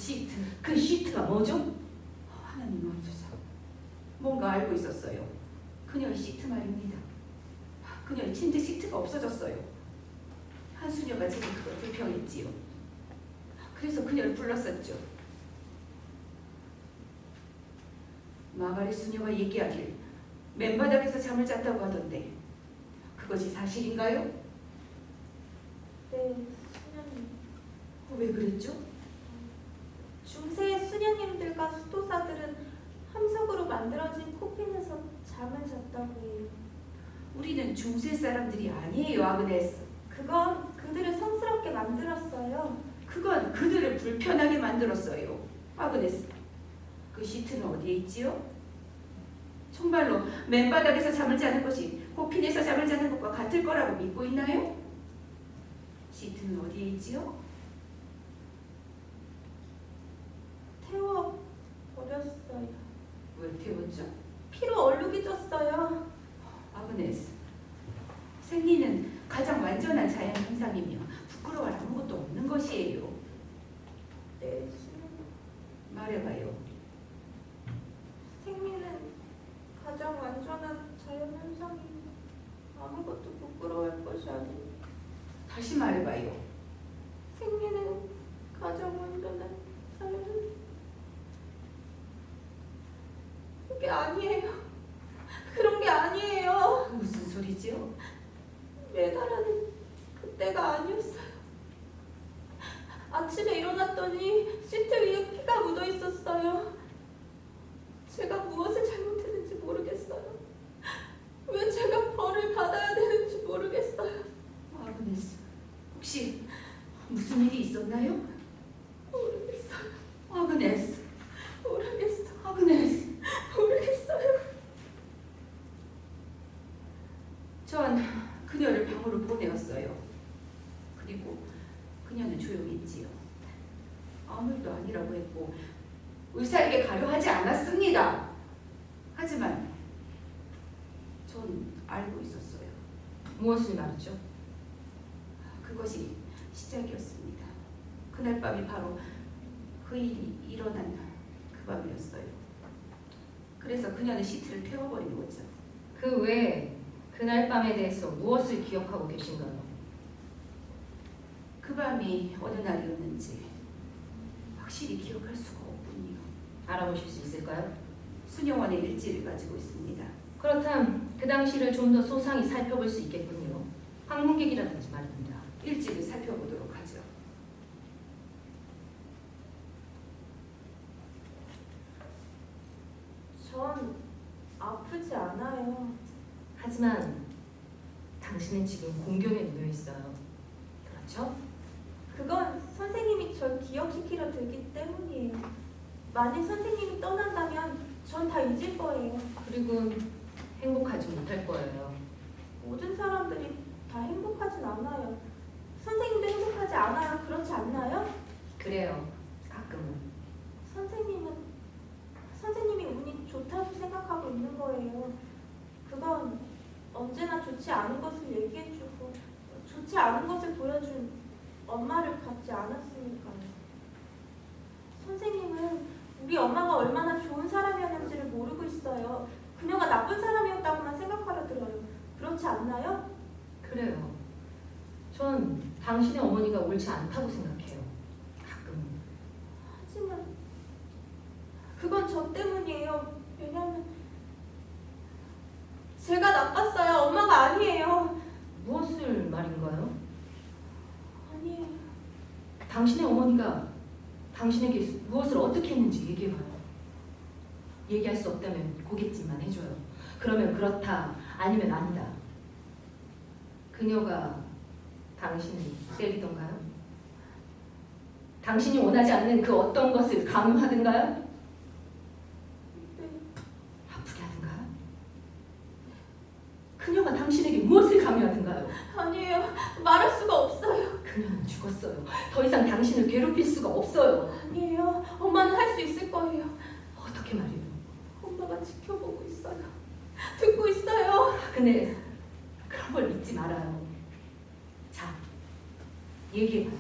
그 시트가 뭐죠? 하나님 맙소사. 뭔가 알고 있었어요. 그녀의 시트 말입니다. 그녀의 침대 시트가 없어졌어요. 한수녀가 제게 그걸 불평했지요. 그래서 그녀를 불렀었죠. 마가렛 수녀가 얘기하길 맨바닥에서 잠을 잤다고 하던데 그것이 사실인가요? 네, 수녀님. 왜 그랬죠? 중세의 수녀님들과 수도사들은 함석으로 만들어진 코핀에서 잠을 잤다고 해요. 우리는 중세 사람들이 아니에요, 아그네스. 그건 그들을 성스럽게 만들었어요. 그건 그들을 불편하게 만들었어요. 아그네스, 그 시트는 어디에 있지요? 정말로 맨바닥에서 잠을 자는 것이 호핀에서 잠을 자는 것과 같을 거라고 믿고 있나요? 시트는 어디에 있지요? 태워 버렸어요. 왜 태웠죠? 피로 얼룩이 졌어요. 아그네스, 생리는 가장 완전한 자연 현상이며 부끄러워할 아무것도 없는 것이에요. 네, 말해봐요. 생리는 가장 완전한 자연현상이니 아무것도 부끄러워할 것이 아닙니다. 다시 말해봐요. 생리는 가장 완전한 자연현상. 그게 아니에요. 그런 게 아니에요. 무슨 소리지요? 매달하는 그때가 아니었어요. 아침에 일어났더니 시트 위에 피가 묻어 있었어요. 제가 무엇을 잘못했는지 모르겠어요. 왜 제가 벌을 받아야 되는지 모르겠어요. 아그네스, 혹시 무슨 일이 있었나요? 모르겠어요. 아그네스, 모르겠어요. 아그네스. 모르겠어요. 전 그녀를 방으로 보내었어요. 그리고 그녀는 조용했지요. 아무 일도 아니라고 했고 의사에게 가려 하지 않았습니다. 하지만 전 알고 있었어요. 무엇을 말이죠? 그것이 시작이었습니다. 그날 밤이 바로 그 일이 일어난 그 밤이었어요. 그래서 그녀는 시트를 태워버린 거죠. 그 외에 그날 밤에 대해서 무엇을 기억하고 계신가요? 그 밤이 어느 날이었는지 확실히 기억할 수가 없군요. 알아보실 수 있을까요? 수녀원의 일지를 가지고 있습니다. 그렇다면 그 당시를 좀 더 소상히 살펴볼 수 있겠군요. 방문객이라든지 말입니다. 일지를 살펴보도록 하죠. 전 아프지 않아요. 하지만 당신은 지금 공경에 놓여 있어요. 그렇죠? 그건 선생님이 절 기억시키려 들기 때문이에요. 만일 선생님이 떠난다면 전 다 잊을 거예요. 그리고 행복하지 못할 거예요. 모든 사람들이 다 행복하진 않아요. 선생님도 행복하지 않아요. 그렇지 않나요? 그래요. 가끔은. 선생님이 운이 좋다고 생각하고 있는 거예요. 그건 언제나 좋지 않은 것을 얘기해주고 좋지 않은 것을 보여준 엄마를 갖지 않았으니까요. 선생님은 우리 엄마가 얼마나 좋은 사람이었는지를 모르고 있어요. 그녀가 나쁜 사람이었다고만 생각하려 들어요. 그렇지 않나요? 그래요. 전 당신의 어머니가 옳지 않다고 생각해요. 가끔은. 하지만 그건 저 때문이에요. 왜냐면 제가 나빴어요. 엄마가 아니에요. 무엇을 말인가요? 아니에요. 당신의 어머니가 당신에게 무엇을 어떻게 했는지 얘기해봐요. 얘기할 수 없다면 고갯짓만 해줘요. 그러면 그렇다, 아니면 아니다. 그녀가 당신을 때리던가요? 당신이 원하지 않는 그 어떤 것을 강요하던가요? 네. 아프게 하던가요? 그녀가 당신에게 무엇을 강요하던가요? 아니에요. 말할 수가 없어요. 그녀는 죽었어요. 더 이상 당신을 괴롭힐 수가 없어요. 아니에요. 엄마는 할 수 있을 거예요. 어떻게 말해요? 엄마가 지켜보고 있어요. 듣고 있어요. 근데 그런 걸 믿지 말아요. 자, 얘기해봐요.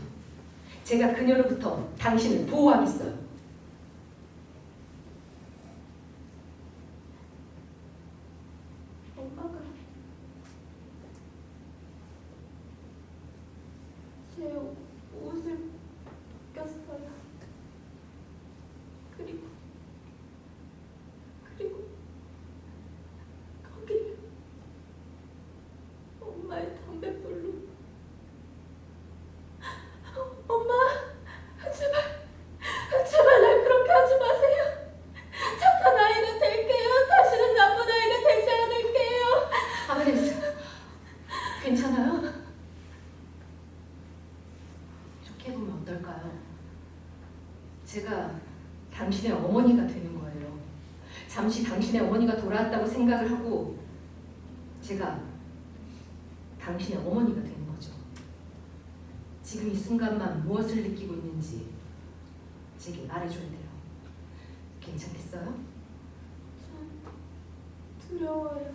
제가 그녀로부터 당신을 보호하겠어요. 엄마가 제 옷을 벗겼어요. 그리고 거기 엄마의 담뱃불로 엄마 제발 당신의 어머니가 돌아왔다고 생각을 하고 제가 당신의 어머니가 되는 거죠. 지금 이 순간만 무엇을 느끼고 있는지 제게 말해줘야 돼요. 괜찮겠어요? 두려워요.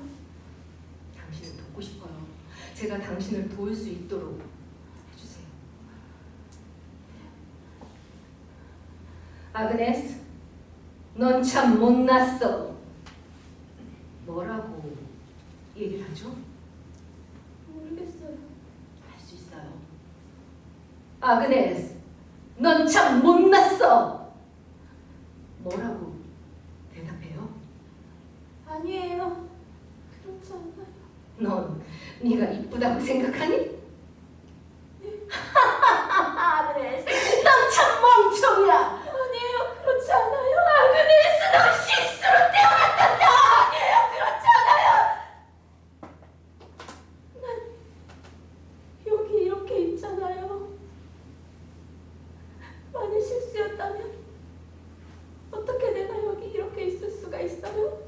당신을 돕고 싶어요. 제가 당신을 도울 수 있도록 해주세요. 아그네스, 넌 참 못났어. 뭐라고 얘기를 하죠? 모르겠어요. 할 수 있어요. 아그네스, 넌 참 못났어. 뭐라고 대답해요? 아니에요. 그렇지 않아요. 넌 네가 이쁘다고 생각하니? 아그네스, 넌 참 멍청이야. 아니에요. 그렇지 않아요. 아그네스, 넌 실수로 태어났단다. 아니에요. 그렇지 않아요. 난 여기 이렇게 있잖아요. 만일 실수였다면 어떻게 내가 여기 이렇게 있을 수가 있어요?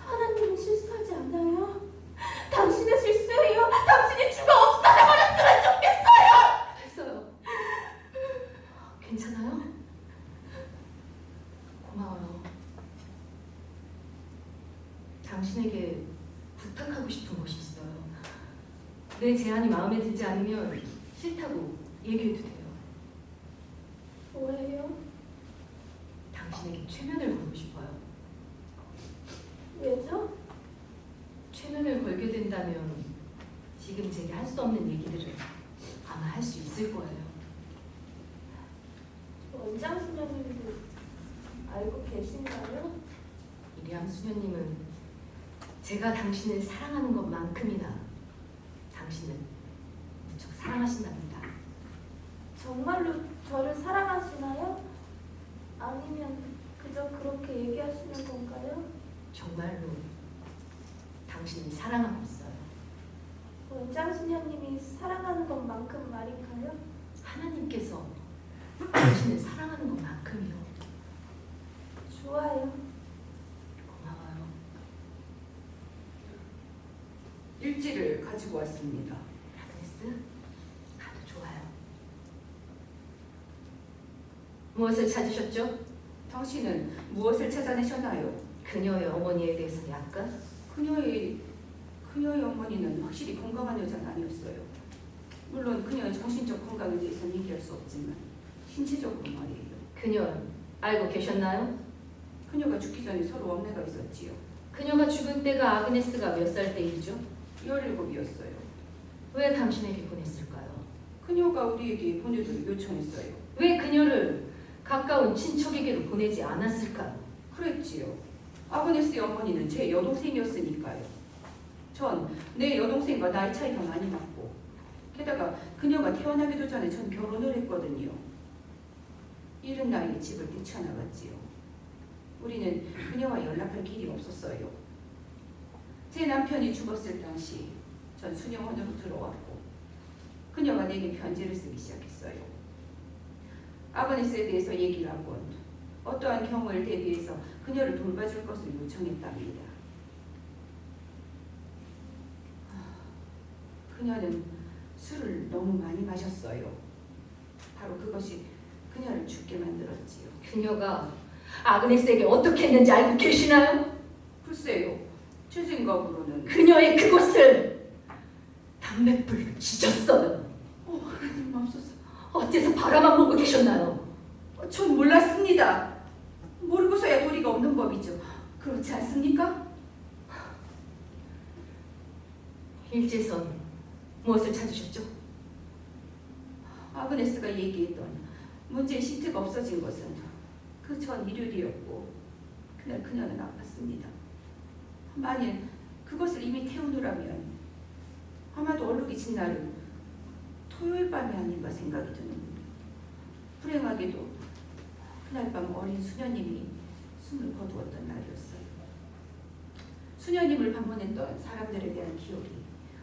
하나님은 실수하지 않아요. 당신의 실수예요. 당신이 죽어 없어져 버렸으면 좋겠어요. 됐어요. 괜찮아요? 고마워요. 당신에게 부탁하고 싶은 것이 있어요. 내 제안이 마음에 들지 않으면 싫다고 얘기해도 돼요. 뭐예요? 당신에게 최면을 걸고 싶어요. 왜죠? 최면을 걸게 된다면 지금 제게 할 수 없는 얘기들을 아마 할 수 있을 거예요. 원장 수녀님도 알고 계신가요? 이리암 수녀님은 제가 당신을 사랑하는 것만큼이나 당신을 무척 사랑하신답니다. 정말로 저를 사랑하시나요? 아니면 그저 그렇게 얘기하시는 건가요? 정말로 당신이 사랑하고 있어요. 원장 수녀님이 사랑하는 것만큼 말인가요? 하나님께서 당신을 사랑하는 것만큼이요. 좋아요. 고마워요. 일지를 가지고 왔습니다. 아그네스, 아주 좋아요. 무엇을 찾으셨죠? 당신은 무엇을 찾아내셨나요? 그녀의 어머니에 대해서 약간? 그녀의 어머니는 확실히 건강한 여자는 아니었어요. 물론 그녀의 정신적 건강에 대해서는 얘기할 수 없지만 신체적으로 말이에요. 그녀는 알고 계셨나요? 그녀가 죽기 전에 서로 원래가 있었지요. 그녀가 죽을 때가 아그네스가 몇 살 때이죠? 17이었어요. 왜 당신에게 보냈을까요? 그녀가 우리에게 보내도록 요청했어요. 왜 그녀를 가까운 친척에게로 보내지 않았을까요? 그랬지요. 아그네스의 어머니는 제 여동생이었으니까요. 전 내 여동생과 나이 차이가 많이 났고 게다가 그녀가 태어나기도 전에 전 결혼을 했거든요. 이른 나이에 집을 뛰쳐나갔지요. 우리는 그녀와 연락할 길이 없었어요. 제 남편이 죽었을 당시 전 수녀원으로 들어왔고 그녀가 내게 편지를 쓰기 시작했어요. 아그네스에 대해서 얘기를 하곤 어떠한 경우를 대비해서 그녀를 돌봐줄 것을 요청했답니다. 그녀는 술을 너무 많이 마셨어요. 바로 그것이 그녀를 죽게 만들었지요. 그녀가 아그네스에게 어떻게 했는지 알고 계시나요? 글쎄요. 제 생각으로는 그녀의 그곳을 담뱃불로 지졌어요. 하나님 맙소사. 어째서 바라만 보고 계셨나요? 전 몰랐습니다. 모르고서야 도리가 없는 법이죠. 그렇지 않습니까? 일제선 무엇을 찾으셨죠? 아그네스가 얘기했던 문제의 시트가 없어진 것은 그 전 일요일이었고 그날 그녀는 아팠습니다. 만일 그것을 이미 태우느라면 아마도 얼룩이 진 날은 토요일 밤이 아닌가 생각이 드는군요. 불행하게도 그날 밤 어린 수녀님이 숨을 거두었던 날이었어요. 수녀님을 방문했던 사람들에 대한 기억이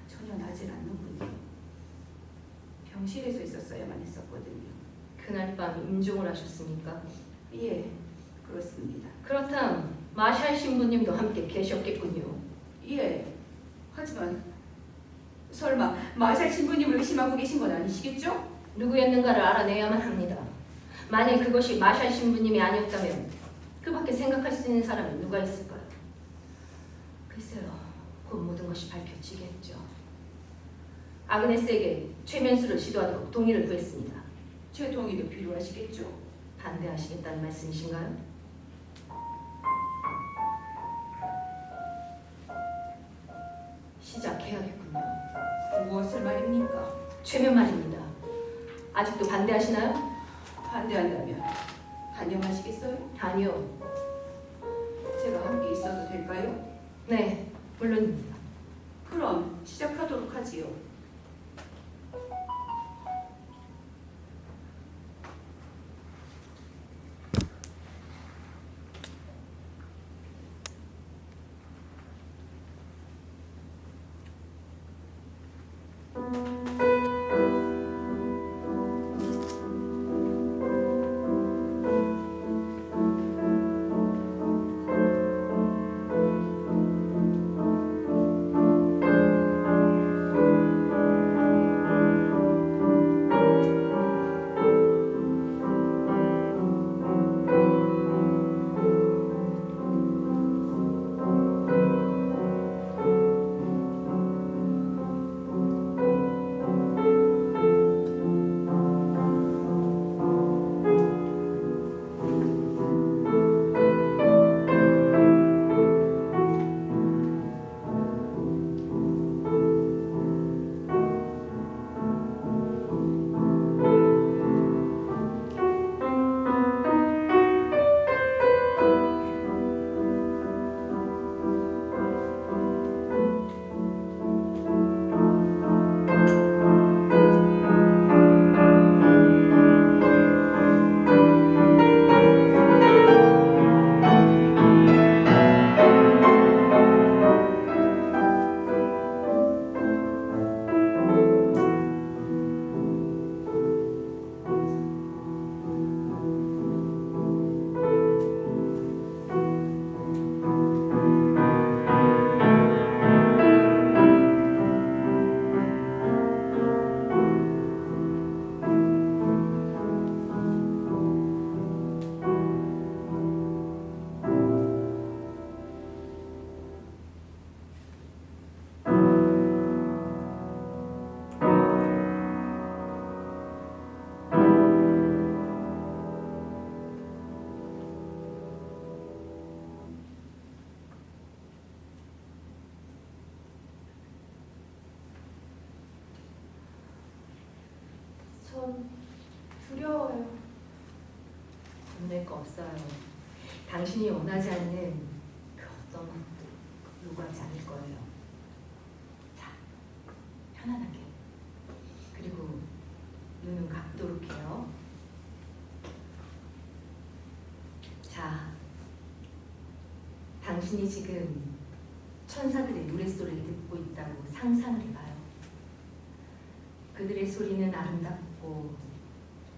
전혀 나질 않는군요. 병실에서 있었어야만 했었거든요. 그날 밤 임종을 하셨습니까? 예, 그렇습니다. 그렇다면 마샬 신부님도 함께 계셨겠군요. 예. 하지만 설마 마샬 신부님을 의심하고 계신 건 아니시겠죠? 누구였는가를 알아내야만 합니다. 만일 그것이 마샬 신부님이 아니었다면 그 밖에 생각할 수 있는 사람이 누가 있을까요? 글쎄요, 곧 모든 것이 밝혀지겠죠. 아그네스에게 최면수를 시도하도록 동의를 구했습니다. 제 동의도 필요하시겠죠? 반대하시겠다는 말씀이신가요? 시작해야겠군요. 무엇을 말입니까? 최면 말입니다. 아직도 반대하시나요? 반대한다면 단념하시겠어요? 아니요. 제가 함께 있어도 될까요? 네, 물론입니다. 그럼 시작하도록 하지요. 전 두려워요. 겁낼 거 없어요. 당신이 원하지 않는 그 어떤 것도 요구하지 않을 거예요. 자, 편안하게. 그리고 눈은 감도록 해요. 자, 당신이 지금 천사들의 노랫소리를 듣고 있다고 상상을 해봐요. 그들의 소리는 아름답고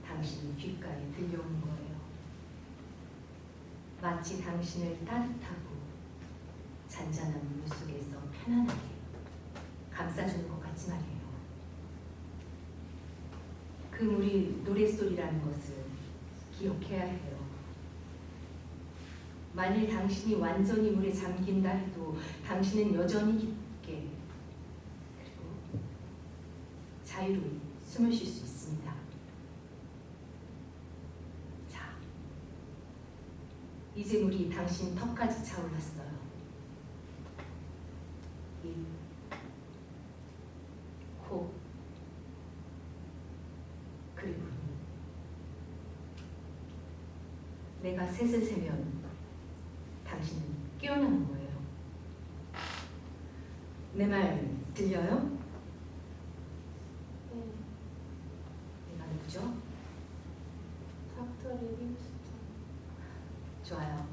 당신이 귓가에 들려오는 거예요. 마치 당신을 따뜻하고 잔잔한 물 속에서 편안하게 감싸주는 것 같지 말이에요. 그 물이 노랫소리라는 것을 기억해야 해요. 만일 당신이 완전히 물에 잠긴다 해도 당신은 여전히 깊게 그리고 자유로이 숨을 쉴 수 있습니다. 자, 이제 물이 당신 턱까지 차올랐어요. 입, 코, 그리고 눈. 내가 셋을 세면 당신은 깨어나는 거예요. 내 말 들려요? 네, 내가 누구죠? 닥터 리빙스턴. 좋아요.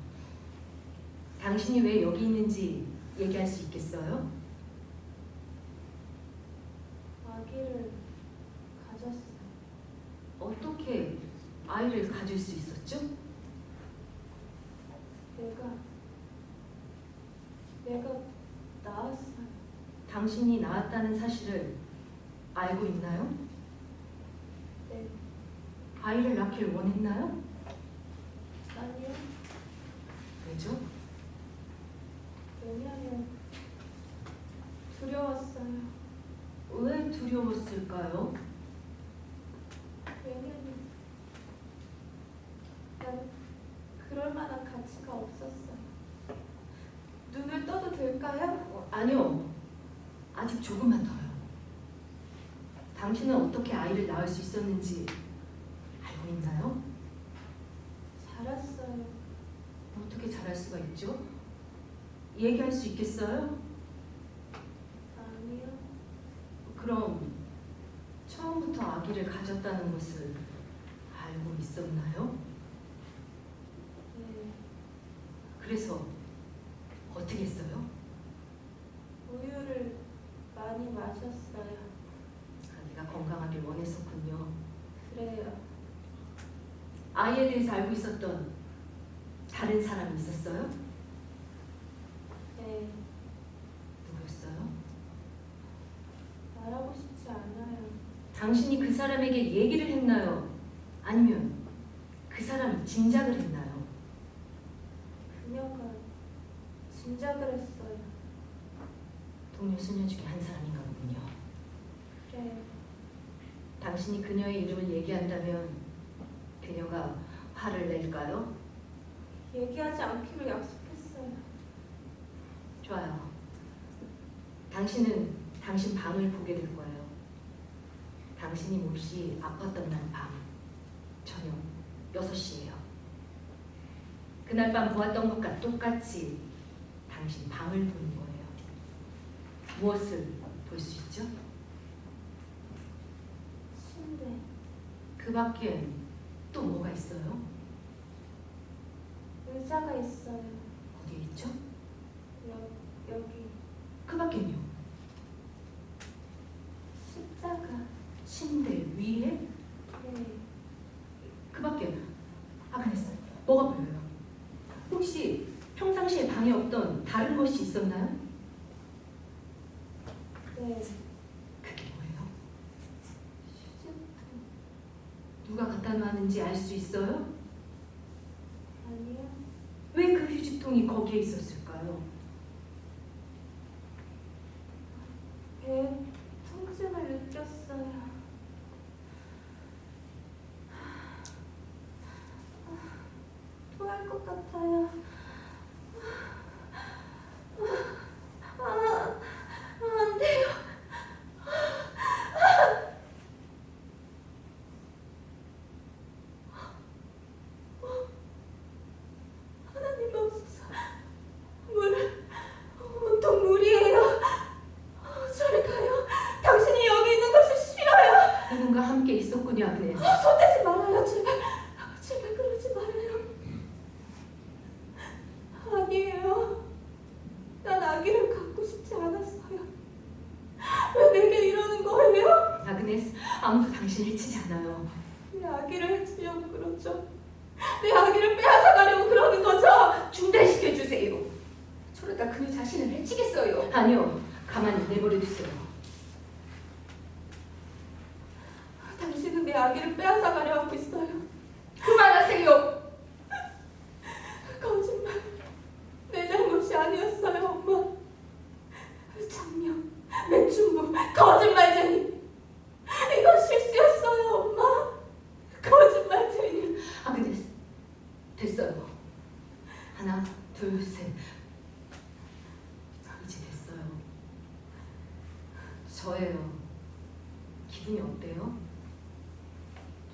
당신이 왜 여기 있는지 얘기할 수 있겠어요? 아기를 가졌어요. 어떻게 아이를 가질 수 있었죠? 내가 나았어요. 당신이 낳았다는 사실을 알고 있나요? 네. 아이를 낳기를 원했나요? 아니요. 왜죠? 왜냐면 두려웠어요. 왜 두려웠을까요? 왜냐면 난 그럴 만한 가치가 없었어요. 눈을 떠도 될까요? 아니요. 아직 조금만 더요. 당신은 어떻게 아이를 낳을 수 있었는지 알고 있나요? 자랐어요. 어떻게 잘할 수가 있죠? 얘기할 수 있겠어요? 아니요. 그럼 처음부터 아기를 가졌다는 것을 알고 있었나요? 네. 그래서 어떻게 했어요? 우유를 많이 마셨어요. 아기가 건강하길 원했었군요. 그래요. 아이에 대해서 알고 있었던 다른 사람이 있었어요? 네. 누구였어요? 말하고 싶지 않아요. 당신이 그 사람에게 얘기를 했나요? 아니면 그 사람이 짐작을 했나요? 그녀가 짐작을 했어요. 동료 수녀 중에 한 사람인가 보군요. 그래. 당신이 그녀의 이름을 얘기한다면 그녀가 화를 낼까요? 얘기하지 않기로 약속했어요. 좋아요. 당신은 당신 방을 보게 될 거예요. 당신이 몹시 아팠던 날 밤, 저녁 6시예요. 그날 밤 보았던 것과 똑같이 당신 방을 보는 거예요. 무엇을 볼 수 있죠? 침대. 그 밖엔 또 뭐가 있어요? 의자가 있어요. 어디에 있죠? 여기. 그 밖엔요? 십자가. 침대 위에? 네. 그 밖엔 아그네스, 뭐가 보여요? 혹시 평상시에 방에 없던 다른 것이 있었나요? 네. 그게 뭐예요? 휴지통. 누가 갖다 놨는지 알 수 있어요? 아니요. 왜 그 휴지통이 거기에 있었을까요? 배에 통증을 느꼈어요. 토할 것 같아요. 안 돼요. 하나님 없어서 온통 물이에요. 저리 가요. 당신이 여기 있는 것이 싫어요. 누군가 함께 있었군요, 아그네스. 손대지 말아요. 제발 그러지 말아요. 아니에요. 난 아기를 갖고 싶지 않았어요. 왜 내게 이러는 거예요? 아그네스, 아무도 당신을 해치지 않아요. 내 아기를 해치려고 그러죠. 내 아기를 빼앗아가려고 그러는 거죠. 중단시켜 주세요. 저러다 그녀 자신을 해치겠어요. 아니요, 가만히 내버려 두세요. 당신은 내 아기를 빼앗아가려 하고 있어요. 그만하세요. 거짓말. 내 잘못이 아니었어요, 엄마. 장녀, 매춘부, 거짓말쟁이. 이건 실수였어요, 엄마. 거짓말쟁이. 아그네스, 됐어요. 하나, 둘, 셋. 이제 됐어요. 저예요. 기분이 어때요?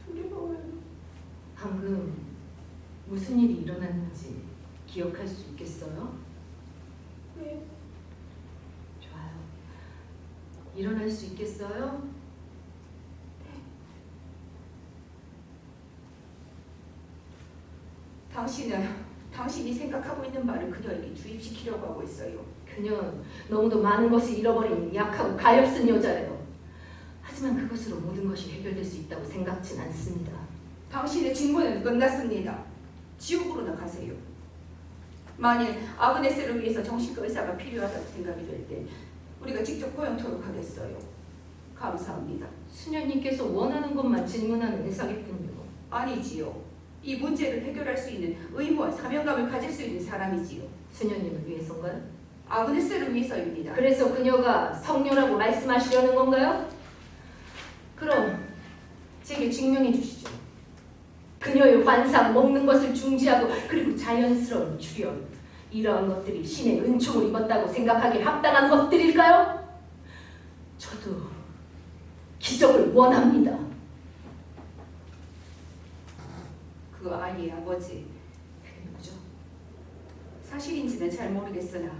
두려워요. 방금 무슨 일이 일어났는지 기억할 수 있겠어요? 네. 좋아요. 일어날 수 있겠어요? 당신이 생각하고 있는 말을 그녀에게 주입시키려고 하고 있어요. 그녀는 너무도 많은 것을 잃어버린 약하고 가엾은 여자예요. 하지만 그것으로 모든 것이 해결될 수 있다고 생각진 않습니다. 당신의 직무는 끝났습니다. 지옥으로 나가세요. 만일 아그네스를 위해서 정신과 의사가 필요하다고 생각이 될 때 우리가 직접 고용토록 하겠어요. 감사합니다. 수녀님께서 원하는 것만 질문하는 의사겠군요. 아니지요. 이 문제를 해결할 수 있는 의무와 사명감을 가질 수 있는 사람이지요. 수녀님을 위해서인가요? 아그네스를 위해서입니다. 그래서 그녀가 성녀라고 말씀하시려는 건가요? 그럼 제게 증명해 주시죠. 그녀의 환상, 먹는 것을 중지하고 그리고 자연스러운 출혈, 이러한 것들이 신의 은총을 입었다고 생각하기에 합당한 것들일까요? 저도 기적을 원합니다. 그 아이의 아버지, 그게 누구죠? 사실인지는 잘 모르겠으나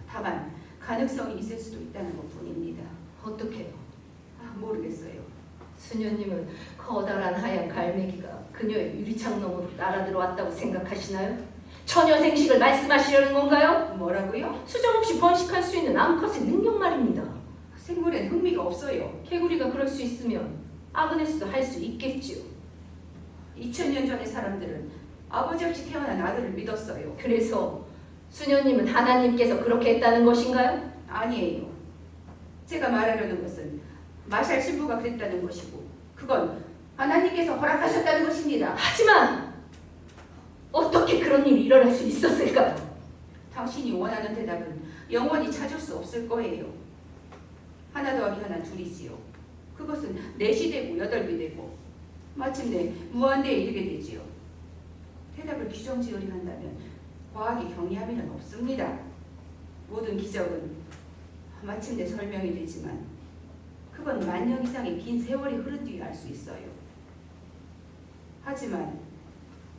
다만 가능성이 있을 수도 있다는 것뿐입니다. 어떻게요? 모르겠어요. 수녀님은 커다란 하얀 갈매기가 그녀의 유리창 너머로 날아들어왔다고 생각하시나요? 처녀 생식을 말씀하시려는 건가요? 뭐라고요? 수정없이 번식할 수 있는 암컷의 능력 말입니다. 생물엔 흥미가 없어요. 개구리가 그럴 수 있으면 아그네스도 할 수 있겠지요. 2000년 전의 사람들은 아버지 없이 태어난 아들을 믿었어요. 그래서 수녀님은 하나님께서 그렇게 했다는 것인가요? 아니에요. 제가 말하려는 것은 마샬 신부가 그랬다는 것이고 그건 하나님께서 허락하셨다는 것입니다. 하지만 어떻게 그런 일이 일어날 수 있었을까요? 당신이 원하는 대답은 영원히 찾을 수 없을 거예요. 하나 더하기 하나 둘이지요. 그것은 4시 되고 8이 되고 마침내 무한대에 이르게 되지요. 대답을 규정지으려 한다면 과학의 경이함이란 없습니다. 모든 기적은 마침내 설명이 되지만 그건 만년 이상의 긴 세월이 흐른 뒤에 알 수 있어요. 하지만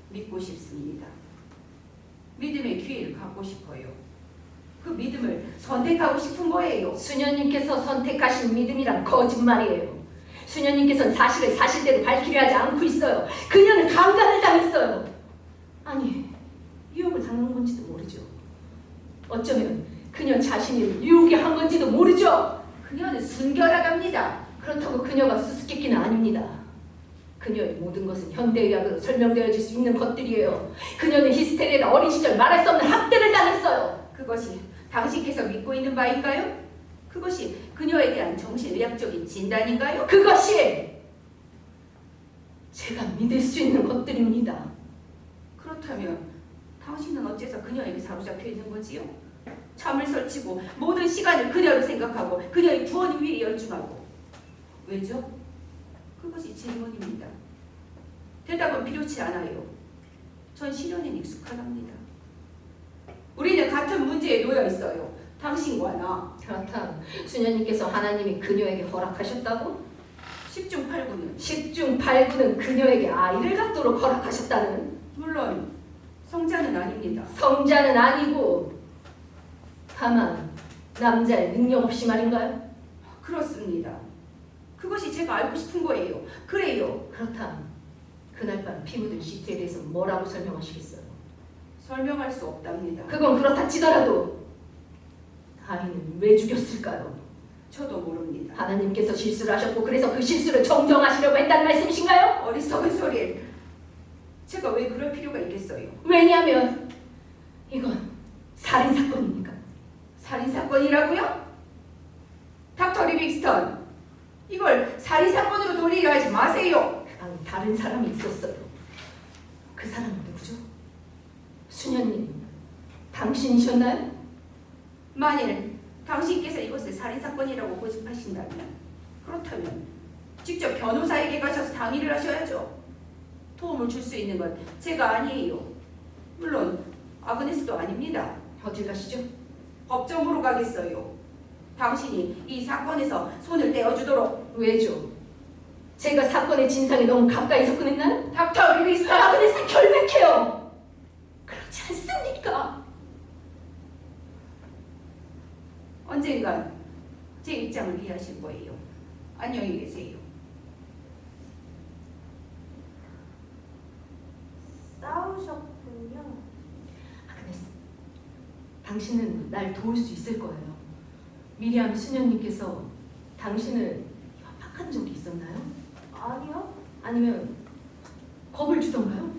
믿고 싶습니다. 믿음의 기회를 갖고 싶어요. 그 믿음을 선택하고 싶은 거예요. 수녀님께서 선택하신 믿음이란 거짓말이에요. 수녀님께서는 사실을 사실대로 밝히려 하지 않고 있어요. 그녀는 강간을 당했어요. 아니, 유혹을 당한 건지도 모르죠. 어쩌면 그녀 자신이 유혹에 한 건지도 모르죠. 그녀는 순결하답니다. 그렇다고 그녀가 수수께끼는 아닙니다. 그녀의 모든 것은 현대의학으로 설명되어질 수 있는 것들이에요. 그녀는 히스테리에다 어린 시절 말할 수 없는 학대를 당했어요. 그것이 당신께서 믿고 있는 바인가요? 그것이 그녀에 대한 정신의학적인 진단인가요? 그것이 제가 믿을 수 있는 것들입니다. 그렇다면 당신은 어째서 그녀에게 사로잡혀 있는 거지요? 잠을 설치고 모든 시간을 그녀를 생각하고 그녀의 구원 위에 열중하고 왜죠? 그것이 질문입니다. 대답은 필요치 않아요. 전 실현엔 익숙하답니다. 우리는 같은 문제에 놓여 있어요. 당신과 나. 그렇다면 수녀님께서 하나님이 그녀에게 허락하셨다고? 10중 8구는 10중 8구는 그녀에게 아이를 갖도록 허락하셨다는? 물론 성자는 아닙니다. 성자는 아니고 다만 남자의 능력 없이 말인가요? 그렇습니다. 그것이 제가 알고 싶은 거예요. 그래요. 그렇다면 그날 밤 피 묻은 시트에 대해서 뭐라고 설명하시겠어요? 설명할 수 없답니다. 그건 그렇다 치더라도 아이는 왜 죽였을까요? 저도 모릅니다. 하나님께서 실수를 하셨고 그래서 그 실수를 정정하시려고 했다는 말씀이신가요? 어리석은 소리를. 제가 왜 그럴 필요가 있겠어요? 왜냐하면 이건 살인사건이니까. 살인사건이라고요? 닥터 리빅스턴, 이걸 살인사건으로 돌리려 하지 마세요. 그 방에 다른 사람이 있었어요. 그 사람은 누구죠? 수녀님, 당신이셨나요? 만일 당신께서 이것을 살인사건이라고 고집하신다면 그렇다면 직접 변호사에게 가셔서 상의를 하셔야죠. 도움을 줄 수 있는 건 제가 아니에요. 물론 아그네스도 아닙니다. 어딜 가시죠? 법정으로 가겠어요. 당신이 이 사건에서 손을 떼어주도록. 왜죠? 제가 사건의 진상에 너무 가까이 접근했나요? 닥터 리빅스턴, 아그네스 결백해요. 그렇지 않습니까? 언젠간 제 입장을 이해하실 거예요. 안녕히 계세요. 싸우셨군요. 아그네스, 당신은 날 도울 수 있을 거예요. 미리암 수녀님께서 당신을 협박한 적이 있었나요? 아니요. 아니면 겁을 주던가요?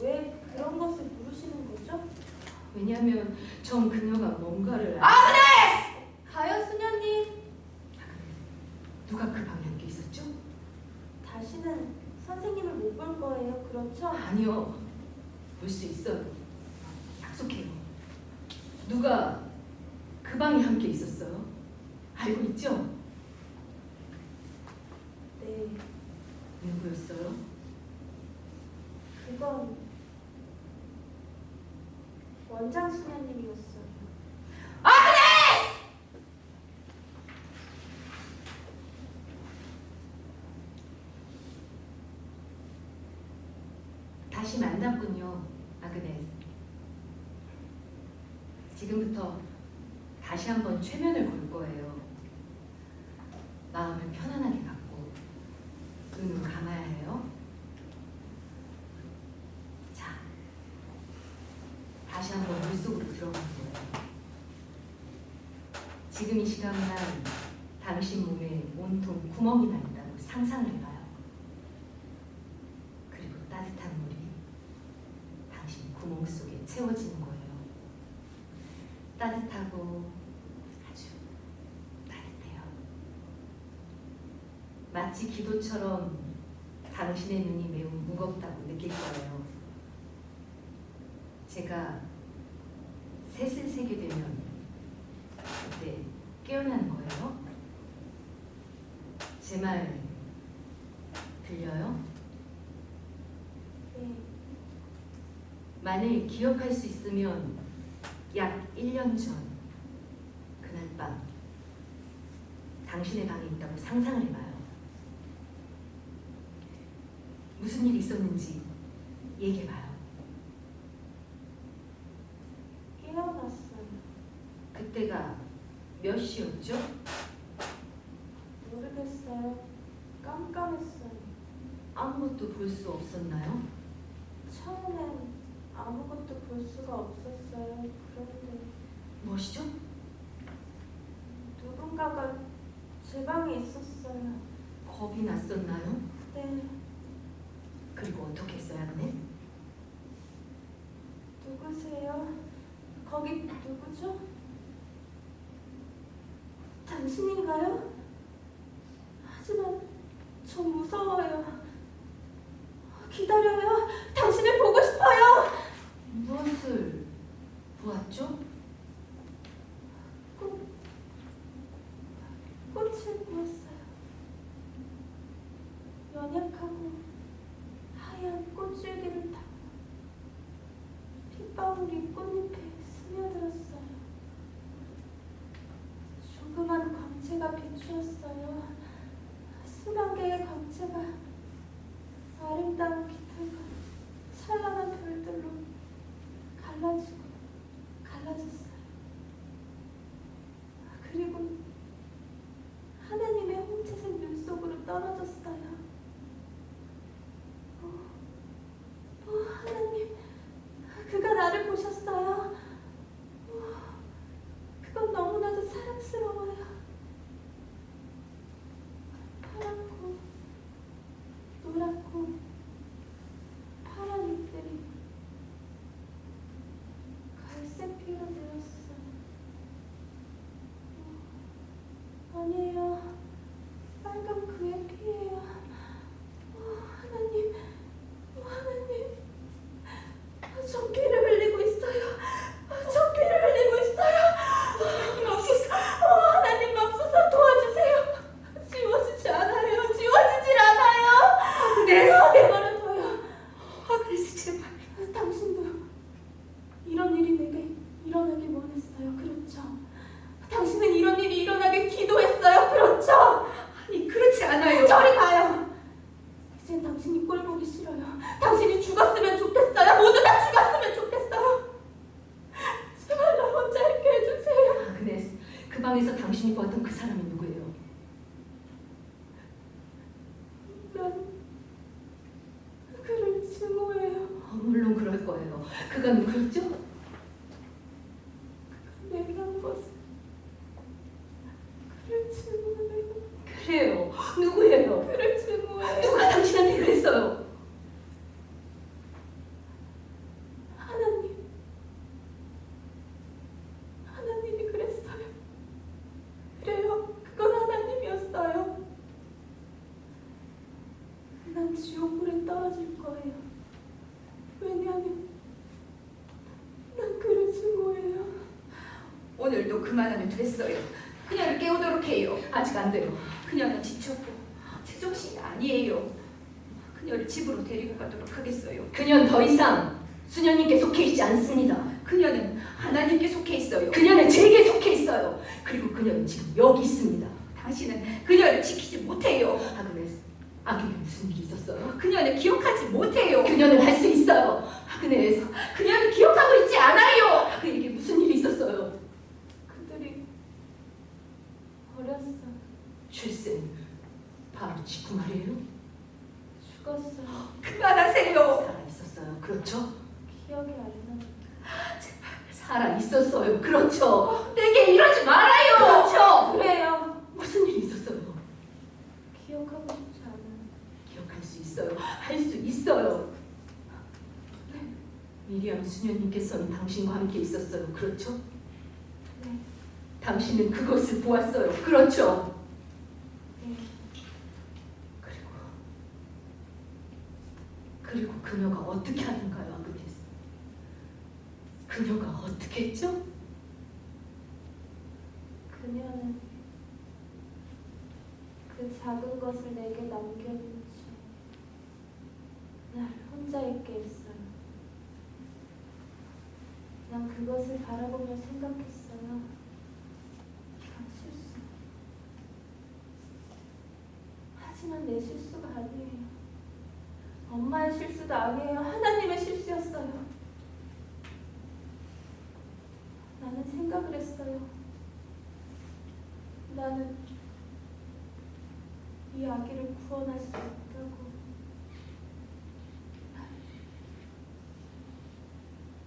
왜 그런 것을 물으시는 거죠? 왜냐하면 전 그녀가 뭔가를 가요, 수녀님. 누가 그 방에 앉아 있었죠? 다시는 선생님을 못 볼 거예요. 그렇죠? 아니요. 볼 수 있어요. 약속해요. 누가 그 방에 함께 있었어요? 알고 있죠? 네. 누구였어요? 그건 원장 수녀님이었어요. 다시 만났군요, 아그네스. 지금부터 다시 한번 최면을 걸 거예요. 마음을 편안하게 갖고 눈을 감아야 해요. 자, 다시 한번 물속으로 들어가세요. 지금 이 시간만 당신 몸에 온통 구멍이 나 있다고 상상을 해봐요. 그리고 따뜻한 물이 당신 구멍 속에 채워지는 거예요. 따뜻하고 아주 따뜻해요. 마치 기도처럼 당신의 눈이 매우 무겁다고 느낄 거예요. 제가 셋을 세게 되면 그때 깨어나는 거예요. 제 말 들려요? 네. 만일 기억할 수 있으면 약 1년 전 그날 밤 당신의 방에 있다고 상상을 해봐요. 무슨 일이 있었는지 얘기해봐요. 깨어났어요. 그때가 몇 시였죠? 모르겠어요. 깜깜했어요. 아무것도 볼 수 없었나요? 처음엔 아무것도 볼 수가 없었어요. 그런데 무엇이죠? 누군가가 제 방에 있었어요. 겁이 났었나요? 네. 그리고 어떻게 했어요, 아그네? 누구세요? 거기 누구죠? 당신인가요? 하지만 저 무서워요. 기다려요. 당신을 보고 싶어요. 무엇을 보았죠? 꽃을 보았어요. 연약하고 하얀 꽃줄기를 타고 핏방울이 꽃잎에 스며들었어요. 조그만 광채가 비추었어요. 수만 개의 광채가 아름다운 깃털과 찬란한 별들로 갈라지고 갈라졌어요. 그리고 하나님의 홍채색 눈 속으로 떨어졌어요. 하나님, 그가 나를 보셨어요. 그건 너무나도 사랑스러워요. 파랗고 노랗고 파란 잎들이 갈색 피로 되었어요. 아니에요. 빨간 그의 피예요. 하나님, 하나님, 저 피를 흘리고 있어요. 저 피를 흘리고 있어요. 하나님 없어서, 하나님 없어서 도와주세요. 지워지지 않아요. 지워지질 않아요. 내버려둬요. 아그네스 제발. 당신도 이런 일이 내게 일어나길 원했어요. 그렇죠? 당신은 이런 일이 일어나길 기도했어요. 그렇죠? 아니 그렇지 않아요. 저리 가요. 이젠 당신이 꼴 보기 싫어요. 당신이 죽었으면 좋겠어요. 모두 다 죽었으면 좋겠어요. 제발 나 혼자 있게 해주세요. 아그네스, 그 방에서 당신이 보았던 그 사람이 누구예요? 난 그를 증오해요. 물론 그럴 거예요. 그가 누구였죠? 내게 한 것을 그를 증오해요. 그래요. 누구예요? 그를 증오해요. 누가 당신한테 그랬어요? 하나님, 오늘도 그만하면 됐어요. 그녀를 깨우도록 해요. 아직 안 돼요. 그녀는 지쳤고 제정신이 아니에요. 그녀를 집으로 데리고 가도록 하겠어요. 그녀는 더 이상 수녀님께 속해 있지 않습니다. 그녀는 하나님께 속해 있어요. 그녀는 제게 속해 있어요. 그리고 그녀는 지금 여기 있습니다. 당신은 그녀를 지키지 못해요. 아그네스, 아기에게 무슨 일이 있었어요? 그녀는 기억하지 못해요. 그녀는 할 수 있어요. 아그네스, 그녀는 기억하고 있지 않아요. 그에게 무슨 일이 있었어요? 그들이 어렸어. 쉴슨, 바로 직후 말이에요? 죽었어요. 그만하세요. 살아 있었어요. 그렇죠? 기억이 안 나. 살아 있었어요. 그렇죠? 내게 이러지 말아요. 그렇죠? 그래요. 무슨 일이 있었어요? 기억하고 싶지 않아요. 기억할 수 있어요. 할 수 있어요. 미리암 수녀님께서는 당신과 함께 있었어요. 그렇죠? 네. 당신은 그것을 보았어요. 그렇죠? 네. 그리고 그녀가 어떻게 하는가요, 아그네스? 그녀가 어떻게 했죠? 그녀는 그 작은 것을 내게 남겨둔 채 나를 혼자 있게 했어요. 난 그것을 바라보며 생각했어요. 실수. 하지만 내 실수가 아니에요. 엄마의 실수도 아니에요. 하나님의 실수였어요. 나는 생각을 했어요. 나는 이 아기를 구원할 수 있다고.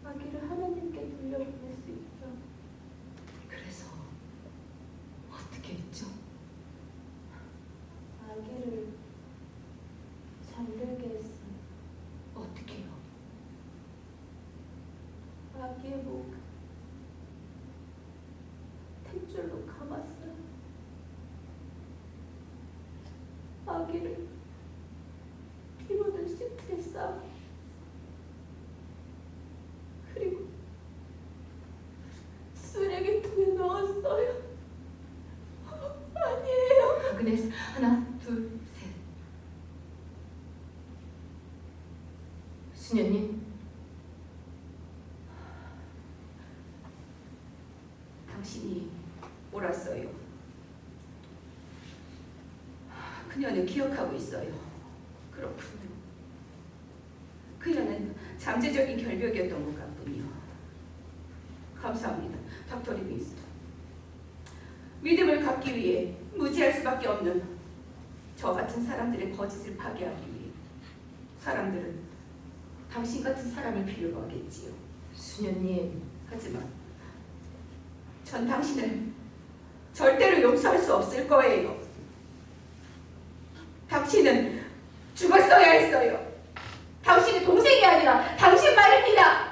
아기를 하나님께 돌려보낼 수 있다. 그래서 어떻게 했죠? 아기를 잠들게 했어요. 어떻게요? 아기의 목 탯줄로 감았어요. 아기를 피로는 시트에 싸고 그리고 쓰레기통에 넣었어요. 아니에요. 아그네스, 하나, 둘, 셋. 수녀님, 당신이 옳았어요. 그녀는 기억하고 있어요. 그렇군요. 그녀는 잠재적인 결벽이었던 것 같군요. 감사합니다, 닥터 리빙스턴. 믿음을 갖기 위해 무지할 수밖에 없는 저 같은 사람들의 거짓을 파괴하기 위해 사람들은 당신 같은 사람을 필요로 하겠지요. 수녀님, 하지만 전 당신을 절대로 용서할 수 없을 거예요. 당신은 죽었어야 했어요. 당신이 동생이 아니라 당신 말입니다.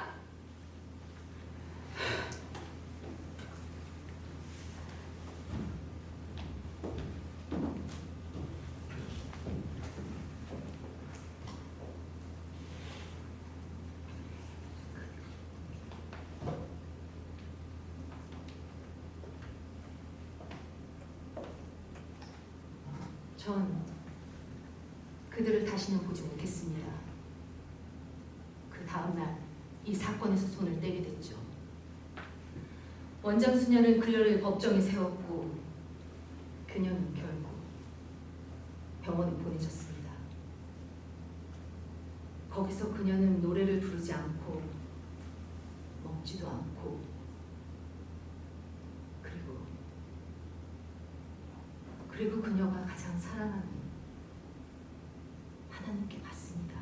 전 그들을 다시는 보지 못했습니다. 그 다음날 이 사건에서 손을 떼게 됐죠. 원장 수녀는 그녀를 법정에 세웠고 그녀는 결국 병원에 보내졌습니다. 거기서 그녀는 노래를 부르지 않고 먹지도 않고 그리고 그녀가 가장 사랑하는 하나님께 갔습니다.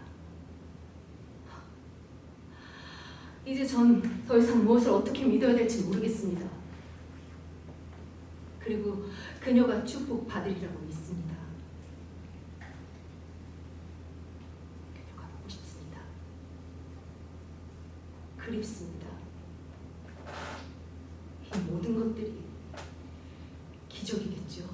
이제 전 더 이상 무엇을 어떻게 믿어야 될지 모르겠습니다. 그리고 그녀가 축복받으리라고 믿습니다. 그녀가 보고 싶습니다. 그립습니다. 이 모든 것들이 기적이겠죠.